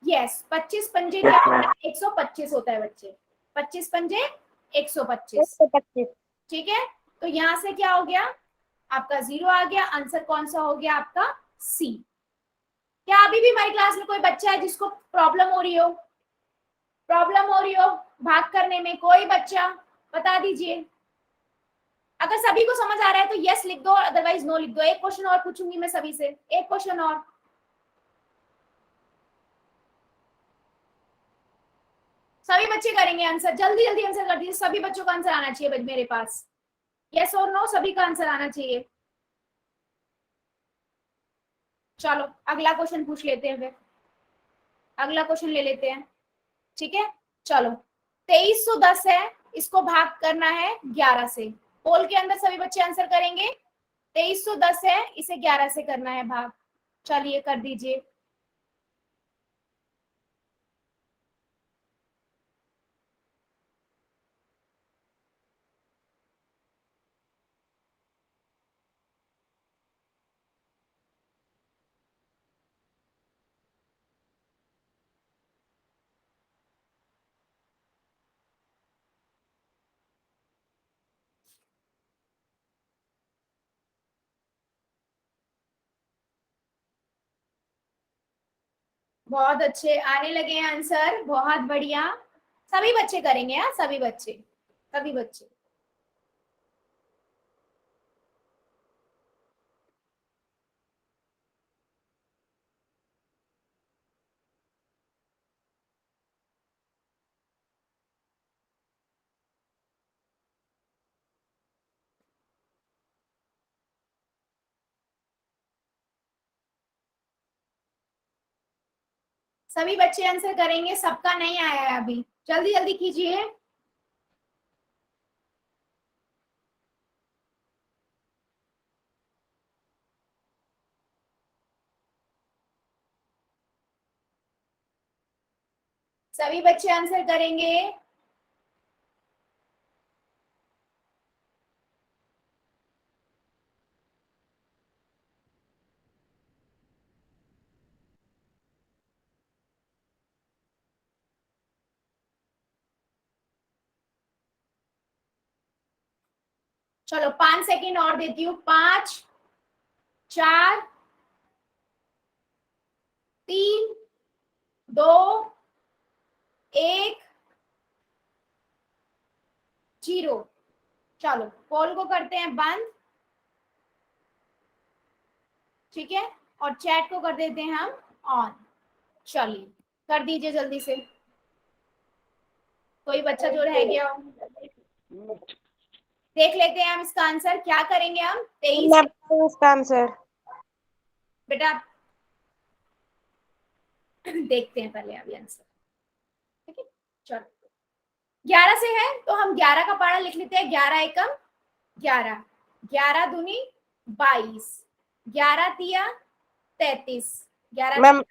यस 25 पंजे क्या होता है 125 होता है बच्चे, 25 पंजे 125। ठीक है, तो यहाँ से क्या हो गया आपका 0 आ गया, आंसर कौन सा हो गया आपका सी। क्या अभी भी हमारी क्लास में कोई बच्चा है जिसको प्रॉब्लम हो रही हो, प्रॉब्लम हो रही हो भाग करने में, कोई बच्चा बता दीजिए। अगर सभी को समझ आ रहा है तो यस लिख दो, अदरवाइज नो लिख दो। एक क्वेश्चन और पूछूंगी मैं सभी से, एक क्वेश्चन और। सभी बच्चे करेंगे आंसर, जल्दी जल्दी आंसर कर दीजिए, सभी बच्चों का आंसर आना चाहिए मेरे पास, यस और नो सभी का आंसर आना चाहिए। चलो अगला क्वेश्चन पूछ लेते हैं, फिर अगला क्वेश्चन ले लेते हैं। ठीक है, चलो 2310 है, इसको भाग करना है 11 से, पोल के अंदर सभी बच्चे आंसर करेंगे। 2310 है, इसे 11 से करना है भाग, चलिए कर दीजिए। बहुत अच्छे आने लगे हैं आंसर, बहुत बढ़िया, सभी बच्चे करेंगे। हाँ सभी बच्चे, सभी बच्चे। सभी बच्चे आंसर करेंगे, सबका नहीं आया है अभी, जल्दी जल्दी कीजिए। सभी बच्चे आंसर करेंगे। चलो 5 सेकंड और देती हूँ, 5 4 3 2 1 0। चलो पोल को करते हैं बंद, ठीक है, और चैट को कर देते हैं हम ऑन। चलिए कर दीजिए जल्दी से, कोई बच्चा जो रह गया हो देख लेते हैं हम इसका आंसर। क्या करेंगे हम 23 इसका आंसर बेटा देखते हैं पहले अभी आंसर। ठीक है, चलो 11 से है तो हम 11 का पहाड़ा लिख लेते हैं, 11 एकम 11, 11 दूनी 22, 11 तिया 33, 11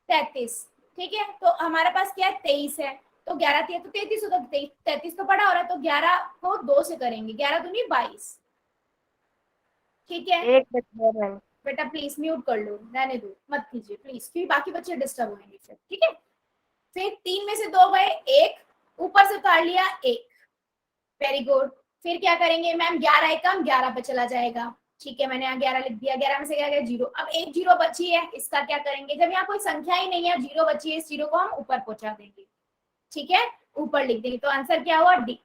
33। ठीक है, तो हमारे पास क्या है 23 है, तो 11 तिया तो 33 होता है, 33 तो बड़ा हो रहा है, तो 11 को 2 से करेंगे, 11 दूनी 22। ठीक है, एक बच्चा बेटा प्लीज म्यूट कर लो, रहने दो मत कीजिए प्लीज, क्योंकि बाकी बच्चे डिस्टर्ब होंगे फिर। ठीक है, फिर 3 में से 2 गए 1, ऊपर से उतार लिया 1, वेरी गुड। फिर क्या करेंगे मैम 11 एकम 11 पे चला जाएगा। ठीक है, मैंने यहाँ 11 लिख दिया, 11 में से क्या गया 0। अब एक 0 बची है, इसका क्या करेंगे, जब यहाँ कोई संख्या ही नहीं है 0 बची है, इस 0 को हम ऊपर पहुंचा देंगे। ठीक है, ऊपर लिख देंगे, तो आंसर क्या हुआ डी।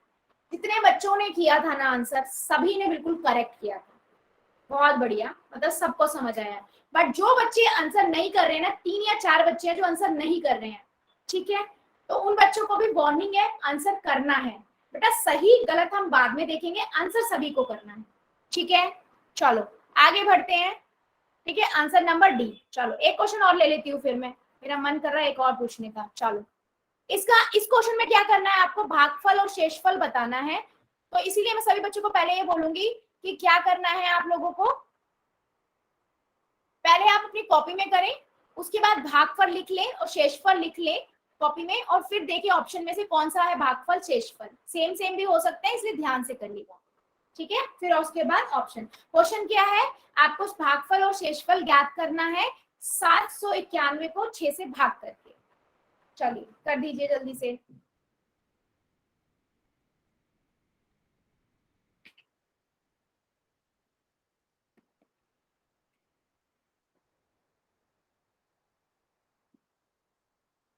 जितने बच्चों ने किया था ना आंसर, सभी ने बिल्कुल करेक्ट किया था। बहुत बढ़िया, मतलब सबको समझ आया। बट जो बच्चे आंसर नहीं कर रहे हैं ना, 3 या 4 बच्चे हैं जो आंसर नहीं कर रहे हैं, ठीक है, तो उन बच्चों को भी वार्निंग है, आंसर करना है बेटा। सही गलत हम बाद में देखेंगे, आंसर सभी को करना है, ठीक है। चलो आगे बढ़ते हैं, ठीक है। Answer number D. चलो एक क्वेश्चन और ले लेती हूँ फिर मैं, मेरा मन कर रहा है एक और पूछने का। चलो इस क्वेश्चन में क्या करना है, आपको भागफल और शेषफल बताना है। तो इसीलिए मैं सभी बच्चों को पहले ये बोलूंगी कि क्या करना है आप लोगों को, पहले आप अपनी कॉपी में करें, उसके बाद भागफल लिख लें और शेषफल लिख लें कॉपी में, और फिर देखिए ऑप्शन में से कौन सा है भागफल शेषफल। सेम सेम भी हो सकते हैं, इसलिए ध्यान से करिएगा, ठीक है। फिर उसके बाद ऑप्शन। क्वेश्चन क्या है, आपको भागफल और शेषफल ज्ञात करना है 791 को 6 से भाग करके। चलिए कर दीजिए जल्दी से।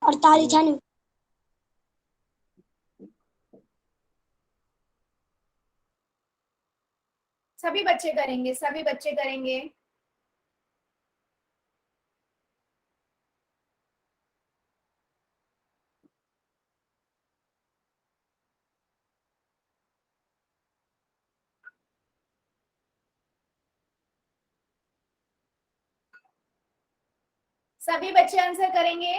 अड़तालीस है। सभी बच्चे करेंगे, सभी बच्चे करेंगे। सभी बच्चे आंसर करेंगे।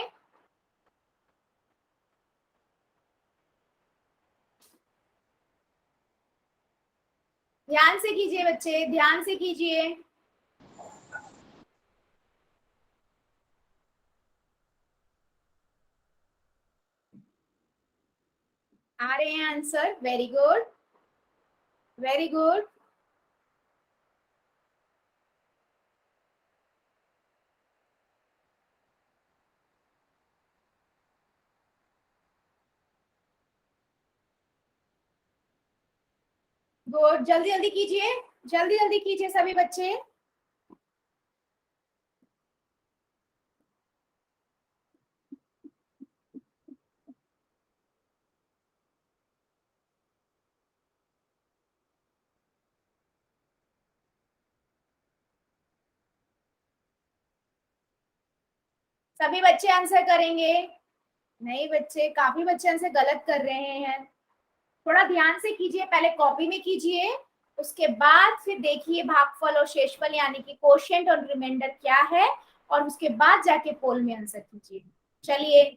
ध्यान से कीजिए बच्चे, ध्यान से कीजिए। आ रहे हैं answer, very good, very good. Good, जल्दी जल्दी कीजिए, जल्दी जल्दी कीजिए सभी बच्चे। सभी बच्चे आंसर करेंगे। नहीं बच्चे, काफी बच्चे आंसर गलत कर रहे हैं, थोड़ा ध्यान से कीजिए। पहले कॉपी में कीजिए, उसके बाद फिर देखिए भागफल और शेषफल यानी कि कोशेंट और रिमाइंडर क्या है, और उसके बाद जाके पोल में आंसर कीजिए। चलिए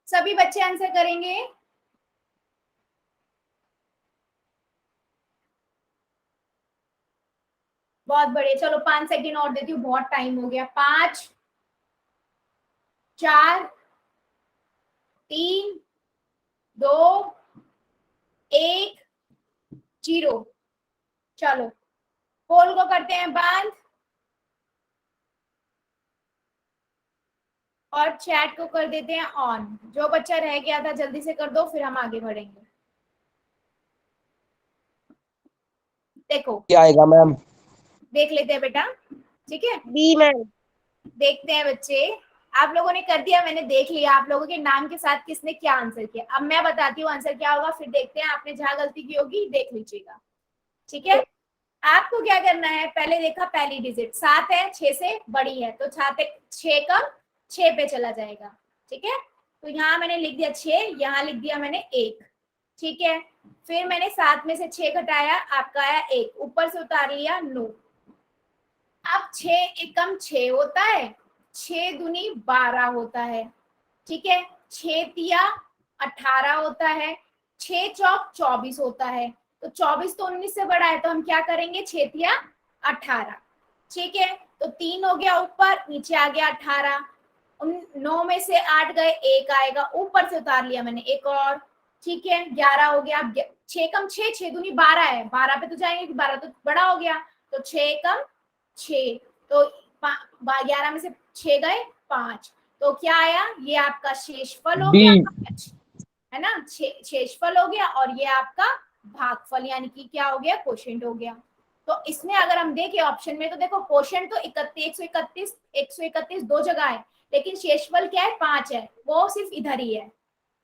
सभी बच्चे आंसर करेंगे। बहुत बढ़िया, चलो 5 सेकंड और देती हूँ, बहुत टाइम हो गया। 5 4 3 2 1 0। चलो पोल को करते हैं बंद और चैट को कर देते हैं ऑन। जो बच्चा रह गया था जल्दी से कर दो, फिर हम आगे बढ़ेंगे। देखो क्या आएगा मैम? देख लेते हैं बेटा, ठीक है। बी मैम। देखते हैं बच्चे, आप लोगों ने कर दिया, मैंने देख लिया आप लोगों के नाम के साथ किसने क्या आंसर किया। अब मैं बताती हूँ आंसर क्या होगा, फिर देखते हैं आपने जहां गलती की होगी देख लीजिएगा, ठीक है। आपको क्या करना है, पहले देखा पहली डिजिट 7 है, 6 से बड़ी है, तो 6 कम 6 पे चला जाएगा, ठीक है। तो यहाँ मैंने लिख दिया 6, यहाँ लिख दिया मैंने 1, ठीक है। फिर मैंने 7 में से 6 घटाया, आपका आया 1, ऊपर से उतार लिया 9। अब 6 एकम 6 होता है, 6 दूनी 12 होता है, ठीक है। 6 तिया 18 होता है, 6 चौक 24 होता है। तो 24 तो 19 से बड़ा है, तो हम क्या करेंगे, 6 तिया 18, ठीक है। तो 3 हो गया ऊपर, नीचे आ गया 18। 9 में से 8 गए, 1 आएगा, ऊपर से उतार लिया मैंने एक और, ठीक है। 11 हो गया। 6 कम 6, 6 दूनी 12 है, 12 पे तो जाएंगे, 12 तो बड़ा हो गया, तो 6 कम 6, तो 11 में से 6 गए 5, तो क्या आया, ये आपका शेषफल हो गया 5, है ना। शेषफल हो गया, और ये आपका भागफल यानी कि क्या हो गया, कोशेंट हो गया, तो इसमें अगर हम देखें ऑप्शन में तो देखो क्वोशंट तो 131 दो जगह है, लेकिन शेषफल क्या है 5 है, वो सिर्फ इधर ही है।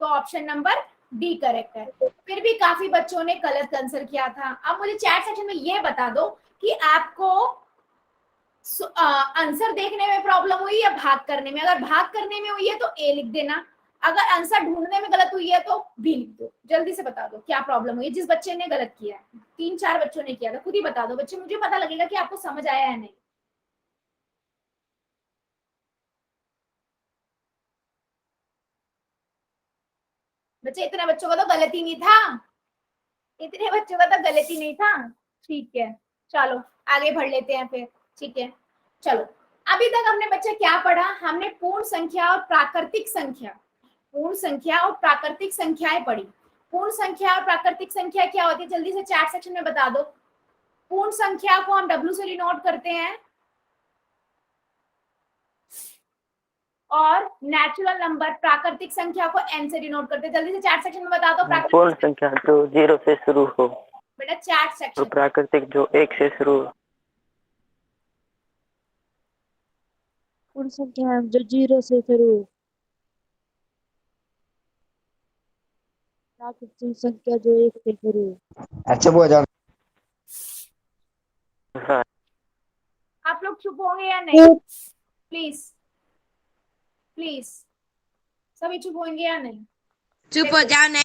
तो ऑप्शन नंबर डी करेक्ट है। फिर भी काफी बच्चों ने गलत आंसर किया था। अब मुझे चैट सेक्शन में ये बता दो कि आपको आंसर देखने में प्रॉब्लम हुई या भाग करने में। अगर भाग करने में हुई है तो ए लिख देना, अगर आंसर ढूंढने में गलत हुई है तो बी लिख दो। जल्दी से बता दो क्या प्रॉब्लम हुई है। जिस बच्चे ने गलत किया है, 3-4 बच्चों ने किया था, खुद ही बता दो बच्चे, मुझे पता लगेगा कि आपको समझ आया है नहीं। बच्चे इतने बच्चों का तो गलती नहीं था, इतने बच्चों का तो गलती नहीं था। ठीक है, चलो आगे बढ़ लेते हैं फिर। ठीक है, चलो अभी तक हमने बच्चे क्या पढ़ा, हमने पूर्ण संख्या और प्राकृतिक संख्या, पूर्ण संख्या और प्राकृतिक संख्याएं पढ़ी। पूर्ण संख्या और प्राकृतिक संख्या क्या होती है, जल्दी से चैट सेक्शन में बता दो। पूर्ण संख्या को हम W से डिनोट करते हैं और नेचुरल नंबर प्राकृतिक संख्या को N से डिनोट करते हैं। जल्दी से चैट सेक्शन में बता दो। पूर्ण संख्या जो 0 से शुरू हो, बेटा चैट और सेक्शन। प्राकृतिक जो 1 से शुरू हो। पूर्ण संख्या जो 0 से शुरू हो, प्राकृतिक संख्या जो 1 से शुरू हो। अच्छा बुआ जान, हाँ, आप लोग चुप होंगे या नहीं? प्लीज प्लीज, सभी चुप होंगे या नहीं? चुप हो जाने।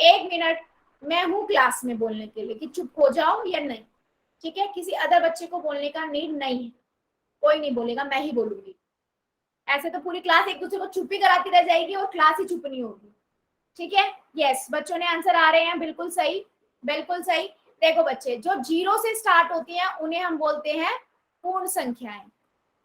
एक मिनट, मैं हूँ क्लास में बोलने के लिए कि चुप हो जाओ या नहीं। ठीक है, किसी अदर बच्चे को बोलने का नीड नहीं है, कोई नहीं बोलेगा, मैं ही बोलूंगी। ऐसे तो पूरी क्लास एक दूसरे को चुप ही कराती रह जाएगी और क्लास ही चुप नहीं होगी। ठीक है, यस, बच्चों ने आंसर आ रहे हैं, बिल्कुल सही, बिल्कुल सही। देखो बच्चे, जो 0 से स्टार्ट होती हैं उन्हें हम बोलते हैं पूर्ण संख्याएं,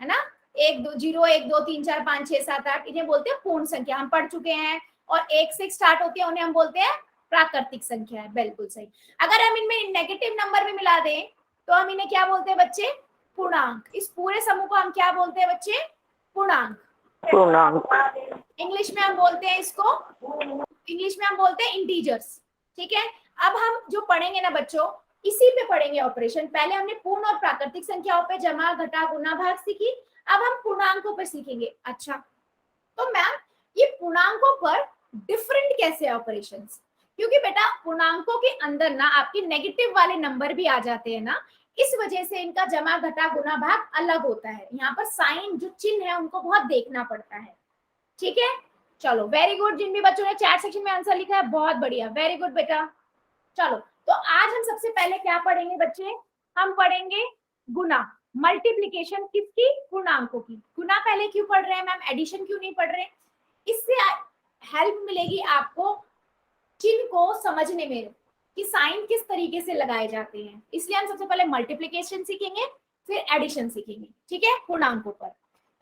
है ना। 1 2 0 1 2 3 4 5 6 7 8 इन्हें बोलते हैं पूर्ण संख्या, हम पढ़ चुके हैं। और 1 से स्टार्ट होती है उन्हें हम बोलते हैं प्राकृतिक संख्या है, बिल्कुल सही। अगर हम इनमें नेगेटिव नंबर भी मिला दें तो हम इन्हें क्या बोलते हैं बच्चे? पूर्णांक। इस पूरे समूह को हम क्या बोलते हैं बच्चे? पूर्णांक। पूर्णांक। इंग्लिश में हम बोलते हैं इसको, इंग्लिश में हम बोलते हैं इंटीजर्स। ठीक है, अब हम जो पढ़ेंगे ना बच्चों, इसी पे पढ़ेंगे ऑपरेशन। पहले हमने पूर्ण और प्राकृतिक संख्याओं पे जमा घटा गुना भाग सीखी, अब हम पूर्णांकों पर सीखेंगे। अच्छा, तो मैम ये पूर्णांकों पर डिफरेंट कैसे है ऑपरेशंस? क्योंकि बेटा पूर्णांकों के अंदर ना आपके नेगेटिव वाले नंबर भी आ जाते हैं ना, इस वजह से इनका जमा घटा गुना भाग अलग होता है। यहाँ पर साइन जो चिन्ह है उनको बहुत देखना पड़ता है। ठीक है, चलो वेरी गुड। जिन भी बच्चों ने चैट सेक्शन में आंसर लिखा है बहुत बढ़िया, वेरी गुड बेटा। चलो, तो आज हम सबसे पहले क्या पढ़ेंगे बच्चे? हम पढ़ेंगे गुना, मल्टीप्लिकेशन किसकी? पूर्णांकों की। गुना पहले क्यों पढ़ रहे हैं मैम, एडिशन क्यों नहीं पढ़ रहे? इससे हेल्प मिलेगी आपको चिन्ह को समझने में कि साइन किस तरीके से लगाए जाते हैं। इसलिए हम सबसे पहले मल्टीप्लिकेशन सीखेंगे, फिर एडिशन सीखेंगे। ठीक है, पूर्णांकों पर।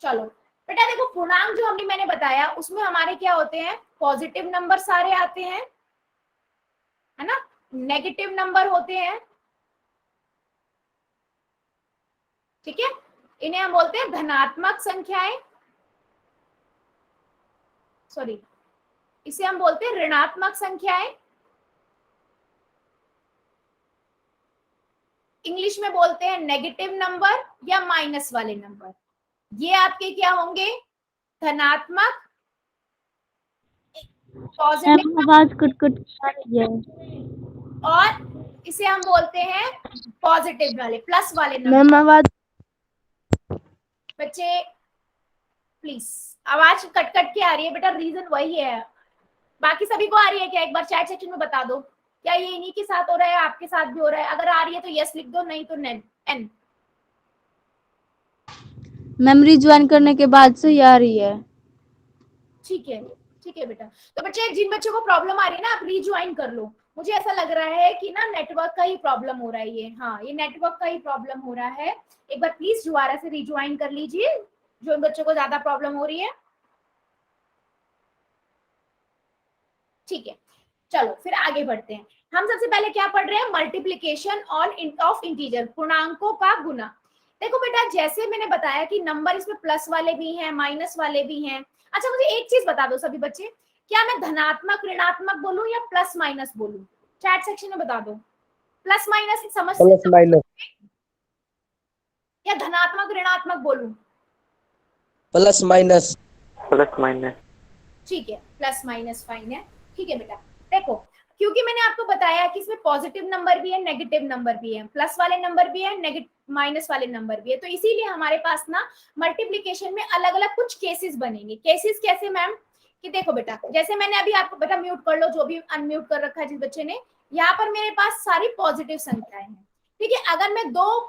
चलो बेटा देखो, पूर्णांक जो मैंने बताया उसमें हमारे क्या होते हैं? पॉजिटिव नंबर सारे आते हैं, है ना, नेगेटिव नंबर होते हैं। ठीक है, इन्हें हम बोलते हैं धनात्मक संख्याएं, सॉरी इसे हम बोलते हैं ऋणात्मक संख्याएं। इंग्लिश में बोलते हैं नेगेटिव नंबर या माइनस वाले नंबर। ये आपके क्या होंगे? धनात्मक, पॉजिटिव, आवाज कट आ रही है। और इसे हम बोलते हैं पॉजिटिव वाले, प्लस वाले नंबर। मैम आवाज, बच्चे प्लीज, आवाज कट कट के आ रही है बेटा, रीजन वही है। बाकी सभी को आ रही है क्या? एक बार चैट सेक्शन में बता दो, क्या ये इन्हीं के साथ हो रहा है, आपके साथ भी हो रहा है? अगर आ रही है तो यस लिख दो, नहीं तो एन। मेमोरी ज्वाइन करने के बाद से ही आ रही है। ठीक है, ठीक है बेटा। तो बच्चे, जिन बच्चों को प्रॉब्लम आ रही है ना, आप रीज्वाइन कर लो। मुझे ऐसा लग रहा है कि ना नेटवर्क का ही प्रॉब्लम हो रहा है ये। हाँ, ये नेटवर्क का ही प्रॉब्लम हो रहा है। एक बार प्लीज दोबारा से रीज्वाइन कर लीजिए जो बच्चों को ज्यादा प्रॉब्लम हो रही है। ठीक है, चलो फिर आगे बढ़ते हैं। हम सबसे पहले क्या पढ़ रहे हैं? मल्टीप्लिकेशन ऑफ इंटीजर, पूर्णांकों का गुना। देखो बेटा, जैसे मैंने बताया कि नंबर इसमें प्लस वाले भी हैं, माइनस वाले भी हैं। अच्छा, मुझे एक चीज बता दो सभी बच्चे, क्या मैं धनात्मक ऋणात्मक बोलूं या प्लस माइनस बोलूं? चैट सेक्शन में बता दो। प्लस माइनस समझ प्लस माइनस या धनात्मक ऋणात्मक बोलूं? Plus minus plus minus. ठीक है, प्लस माइनस फाइन है। ठीक है बेटा, देखो क्योंकि मैंने आपको बताया कि इसमें पॉजिटिव नंबर भी है, नेगेटिव नंबर भी है, प्लस वाले नंबर भी है, नेगेटिव माइनस वाले नंबर भी है, तो इसीलिए हमारे पास ना मल्टीप्लीकेशन में अलग अलग कुछ केसेस बनेंगे। केसेस कैसे मैम? कि देखो बेटा, जैसे मैंने अभी आपको बेटा म्यूट कर लो, जो भी अनम्यूट कर रखा है जिस बच्चे ने, यहाँ पर मेरे पास सारी पॉजिटिव संख्याएं हैं। ठीक है, अगर मैं दो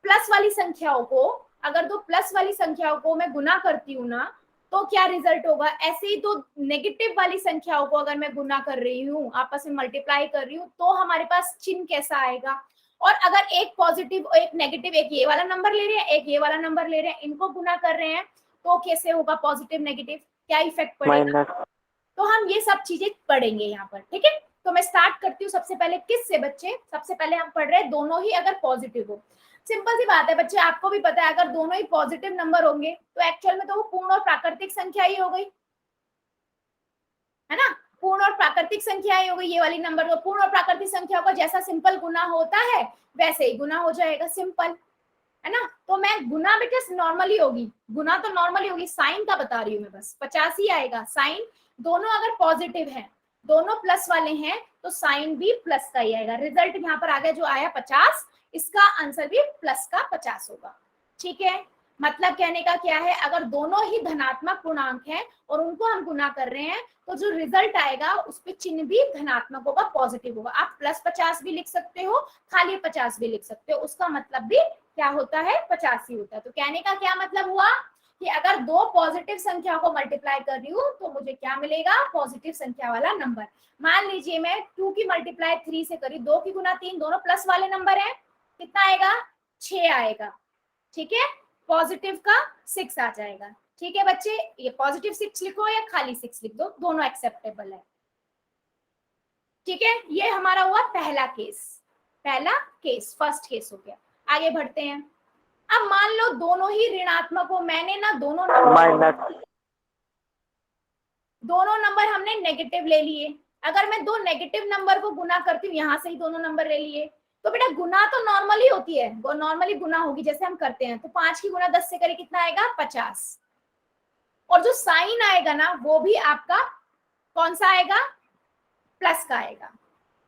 प्लस वाली संख्याओं को, अगर दो प्लस वाली संख्याओं को मैं गुना करती हूँ ना, तो क्या रिजल्ट होगा? ऐसे ही तो नेगेटिव वाली संख्याओं को अगर मैं गुना कर रही हूँ, आपस में मल्टीप्लाई कर रही हूँ, तो हमारे पास चिन्ह कैसा आएगा? और अगर एक पॉजिटिव और एक नेगेटिव, एक ये वाला नंबर ले रहे हैं, एक ये वाला नंबर ले रहे हैं, इनको गुना कर रहे हैं, तो कैसे होगा पॉजिटिव नेगेटिव, क्या इफेक्ट पड़ेगा? माइनस। तो हम ये सब चीजें पढ़ेंगे यहाँ पर। ठीक है, तो मैं स्टार्ट करती हूँ सबसे पहले किस से बच्चे? सबसे पहले हम पढ़ रहे हैं दोनों ही अगर पॉजिटिव हो। सिंपल सी बात है बच्चे, आपको भी पता है अगर दोनों ही पॉजिटिव नंबर होंगे तो एक्चुअल में तो वो पूर्ण और प्राकृतिक संख्या ही हो गई, है ना? पूर्ण और प्राकृतिक संख्या ही हो गई ये वाली नंबर। तो पूर्ण और प्राकृतिक संख्या का जैसा सिंपल गुना होता है वैसे ही गुना हो जाएगा, सिंपल, है ना? तो मैं गुना बेटा नॉर्मली होगी, गुना तो नॉर्मली होगी, साइन का बता रही हूँ मैं, बस 50 ही आएगा साइन। दोनों अगर पॉजिटिव हैं, दोनों प्लस वाले हैं, तो साइन भी प्लस का ही आएगा। रिजल्ट यहाँ पर आगे जो आया 50, इसका आंसर भी प्लस का 50 होगा। ठीक है, मतलब कहने का क्या है, अगर दोनों ही धनात्मक पूर्णांक हैं और उनको हम गुना कर रहे हैं, तो जो रिजल्ट आएगा उस पे चिन्ह भी धनात्मक होगा, पॉजिटिव होगा। आप प्लस 50 भी लिख सकते हो, खाली 50 भी लिख सकते हो, उसका मतलब भी क्या होता है? 50 ही होता है। तो कहने का क्या मतलब हुआ कि अगर दो पॉजिटिव संख्या को मल्टीप्लाई कर रही हूँ तो मुझे क्या मिलेगा? पॉजिटिव संख्या वाला नंबर। मान लीजिए मैं 2 की मल्टीप्लाई 3 से करी, 2 की गुना 3, दोनों प्लस वाले नंबर है, कितना आएगा? 6 आएगा। ठीक है, पॉजिटिव का 6 आ जाएगा। ठीक है बच्चे, ये पॉजिटिव 6 लिखो या खाली 6 लिख दो, दोनों एक्सेप्टेबल है। ठीक है, ये हमारा हुआ पहला केस, पहला केस, फर्स्ट केस हो गया। आगे बढ़ते हैं। अब मान लो दोनों ही ऋणात्मक हो, मैंने ना दोनों नंबर हमने नेगेटिव ले लिए। अगर मैं दो नेगेटिव नंबर को गुना करती हूँ, यहाँ से ही दोनों नंबर ले लिए, तो बेटा गुना तो नॉर्मली होती है, वो नॉर्मली गुना होगी जैसे हम करते हैं। तो 5 की गुना 10 से करें, कितना आएगा? 50। और जो साइन आएगा ना वो भी आपका कौन सा आएगा? प्लस का आएगा।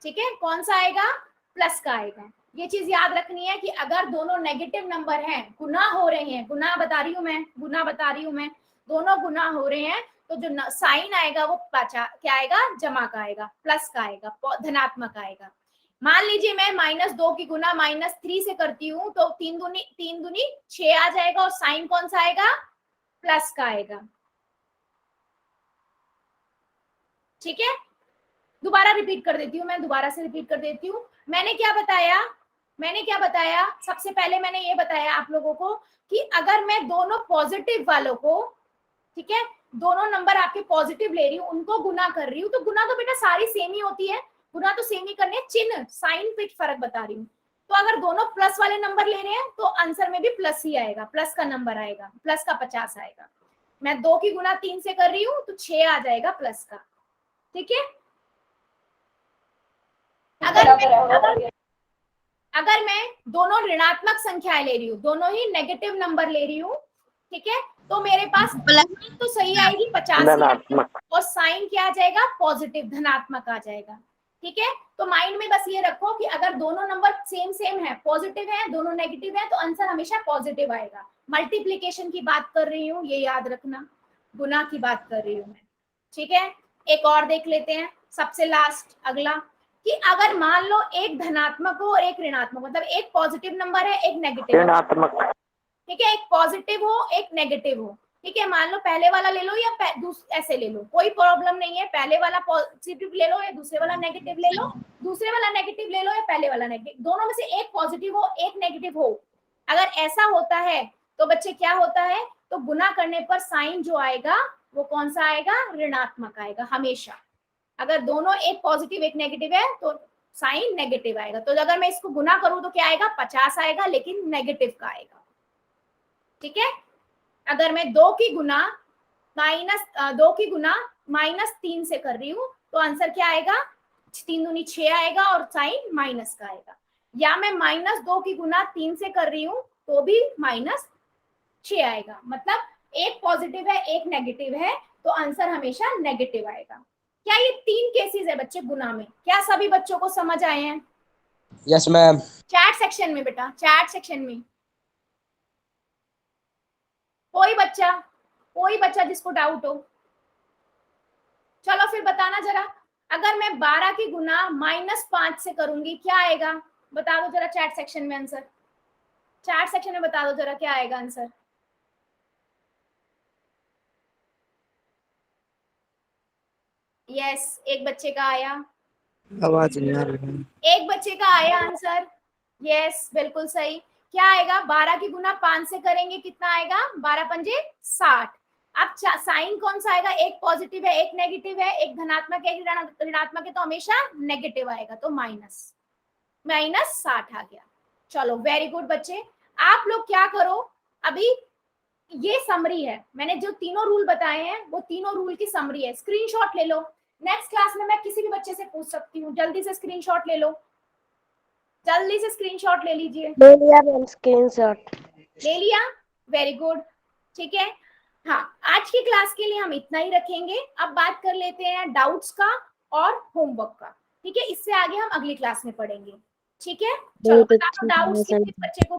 ठीक है, कौन सा आएगा? प्लस का आएगा। ये चीज याद रखनी है कि अगर दोनों नेगेटिव नंबर हैं, गुना हो रहे हैं, गुना बता रही हूं मैं, दोनों गुना हो रहे हैं, तो जो साइन आएगा वो क्या आएगा? जमा का आएगा, प्लस का आएगा, धनात्मक आएगा। मान लीजिए मैं -2 की गुना -3 से करती हूँ, तो 3 दूनी 6 आ जाएगा, और साइन कौन सा आएगा? प्लस का आएगा। ठीक है, दोबारा रिपीट कर देती हूँ, मैं दोबारा से रिपीट कर देती हूँ। मैंने क्या बताया? सबसे पहले मैंने ये बताया आप लोगों को कि अगर मैं दोनों पॉजिटिव वालों को, ठीक है, दोनों नंबर आपके पॉजिटिव ले रही हूँ, उनको गुना कर रही हूँ, तो गुना तो बेटा सारी सेम ही होती है, गुना तो सेम ही करने, चिन्ह साइन पे फर्क बता रही हूँ। तो अगर दोनों प्लस वाले नंबर ले रहे हैं तो आंसर में भी प्लस ही आएगा, प्लस का नंबर आएगा, प्लस का 50 आएगा। मैं 2 की गुना 3 से कर रही हूँ तो 6 आ जाएगा प्लस का। ठीक है, अगर मैं दोनों ऋणात्मक संख्याएं ले रही हूँ, दोनों ही नेगेटिव नंबर ले रही हूँ, ठीक है, तो मेरे पास तो सही आएगी 50, और साइन क्या आ जाएगा? पॉजिटिव, धनात्मक आ जाएगा। ठीक है, तो माइंड में बस ये रखो कि अगर दोनों नंबर सेम है, पॉजिटिव है, दोनों नेगेटिव है, तो आंसर हमेशा पॉजिटिव आएगा। मल्टीप्लीकेशन की बात कर रही हूँ, ये याद रखना, गुना की बात कर रही हूँ मैं। ठीक है, एक और देख लेते हैं, सबसे लास्ट अगला, कि अगर मान लो एक धनात्मक हो और एक ऋणात्मक, मतलब एक पॉजिटिव नंबर है, एक नेगेटिव ऋणात्मक। ठीक है, एक पॉजिटिव हो एक नेगेटिव हो। ठीक है, मान लो पहले वाला ले लो या ऐसे ले लो, कोई प्रॉब्लम नहीं है, पहले वाला पॉजिटिव ले लो या दूसरे वाला नेगेटिव ले लो, दूसरे वाला नेगेटिव ले लो या पहले वाला नेगेटिव, दोनों में से एक पॉजिटिव हो एक नेगेटिव हो। अगर ऐसा होता है तो बच्चे क्या होता है? तो गुना करने पर साइन जो आएगा वो कौन सा आएगा? ऋणात्मक आएगा हमेशा। अगर दोनों एक पॉजिटिव एक नेगेटिव है तो साइन नेगेटिव आएगा। तो अगर मैं इसको गुना करूं तो क्या आएगा? 50 आएगा, लेकिन नेगेटिव का आएगा। ठीक है, अगर मैं 2 की गुना -3 से कर रही हूँ तो आंसर क्या आएगा? 3 दूनी 6 आएगा और साइन माइनस का आएगा, या मैं -2 की गुना 3 से कर रही हूँ तो भी -6 आएगा। मतलब एक पॉजिटिव है एक नेगेटिव है तो आंसर हमेशा नेगेटिव आएगा। क्या ये 3 केसेस है बच्चे गुना में? क्या सभी बच्चों को समझ आए हैं? Yes ma'am. चैट सेक्शन में बेटा, चैट सेक्शन में कोई बच्चा जिसको डाउट हो, चलो फिर बताना जरा। अगर मैं 12 की गुना -5 से करूंगी क्या आएगा? बता दो जरा चैट सेक्शन में आंसर, चैट सेक्शन में बता दो जरा क्या आएगा आंसर। यस, एक बच्चे का आया, आवाज नहीं आ रही। एक बच्चे का आया आंसर। यस, बिल्कुल सही। क्या आएगा? 12 की गुना 5 से करेंगे कितना आएगा? 12 पंजे 60। अब साइन कौन सा आएगा? एक पॉजिटिव है एक नेगेटिव है, एक धनात्मक है एक ऋणात्मक है, तो हमेशा नेगेटिव आएगा, तो -60 आ गया। चलो वेरी गुड बच्चे। आप लोग क्या करो, अभी ये समरी है, मैंने जो तीनों रूल बताए हैं वो तीनों रूल की समरी है, स्क्रीनशॉट ले लो। नेक्स्ट क्लास में मैं किसी भी बच्चे से पूछ सकती हूँ, जल्दी से स्क्रीनशॉट ले लो, जल्दी से स्क्रीनशॉट ले लीजिए। ले लिया मैम स्क्रीनशॉट। ले लिया, वेरी गुड, ठीक है। हाँ, आज की क्लास के लिए हम इतना ही रखेंगे। अब बात कर लेते हैं डाउट्स का और होमवर्क का, ठीक है। इससे आगे हम अगली क्लास में पढ़ेंगे, ठीक है। चलो बता दो डाउट्स किस बच्चे को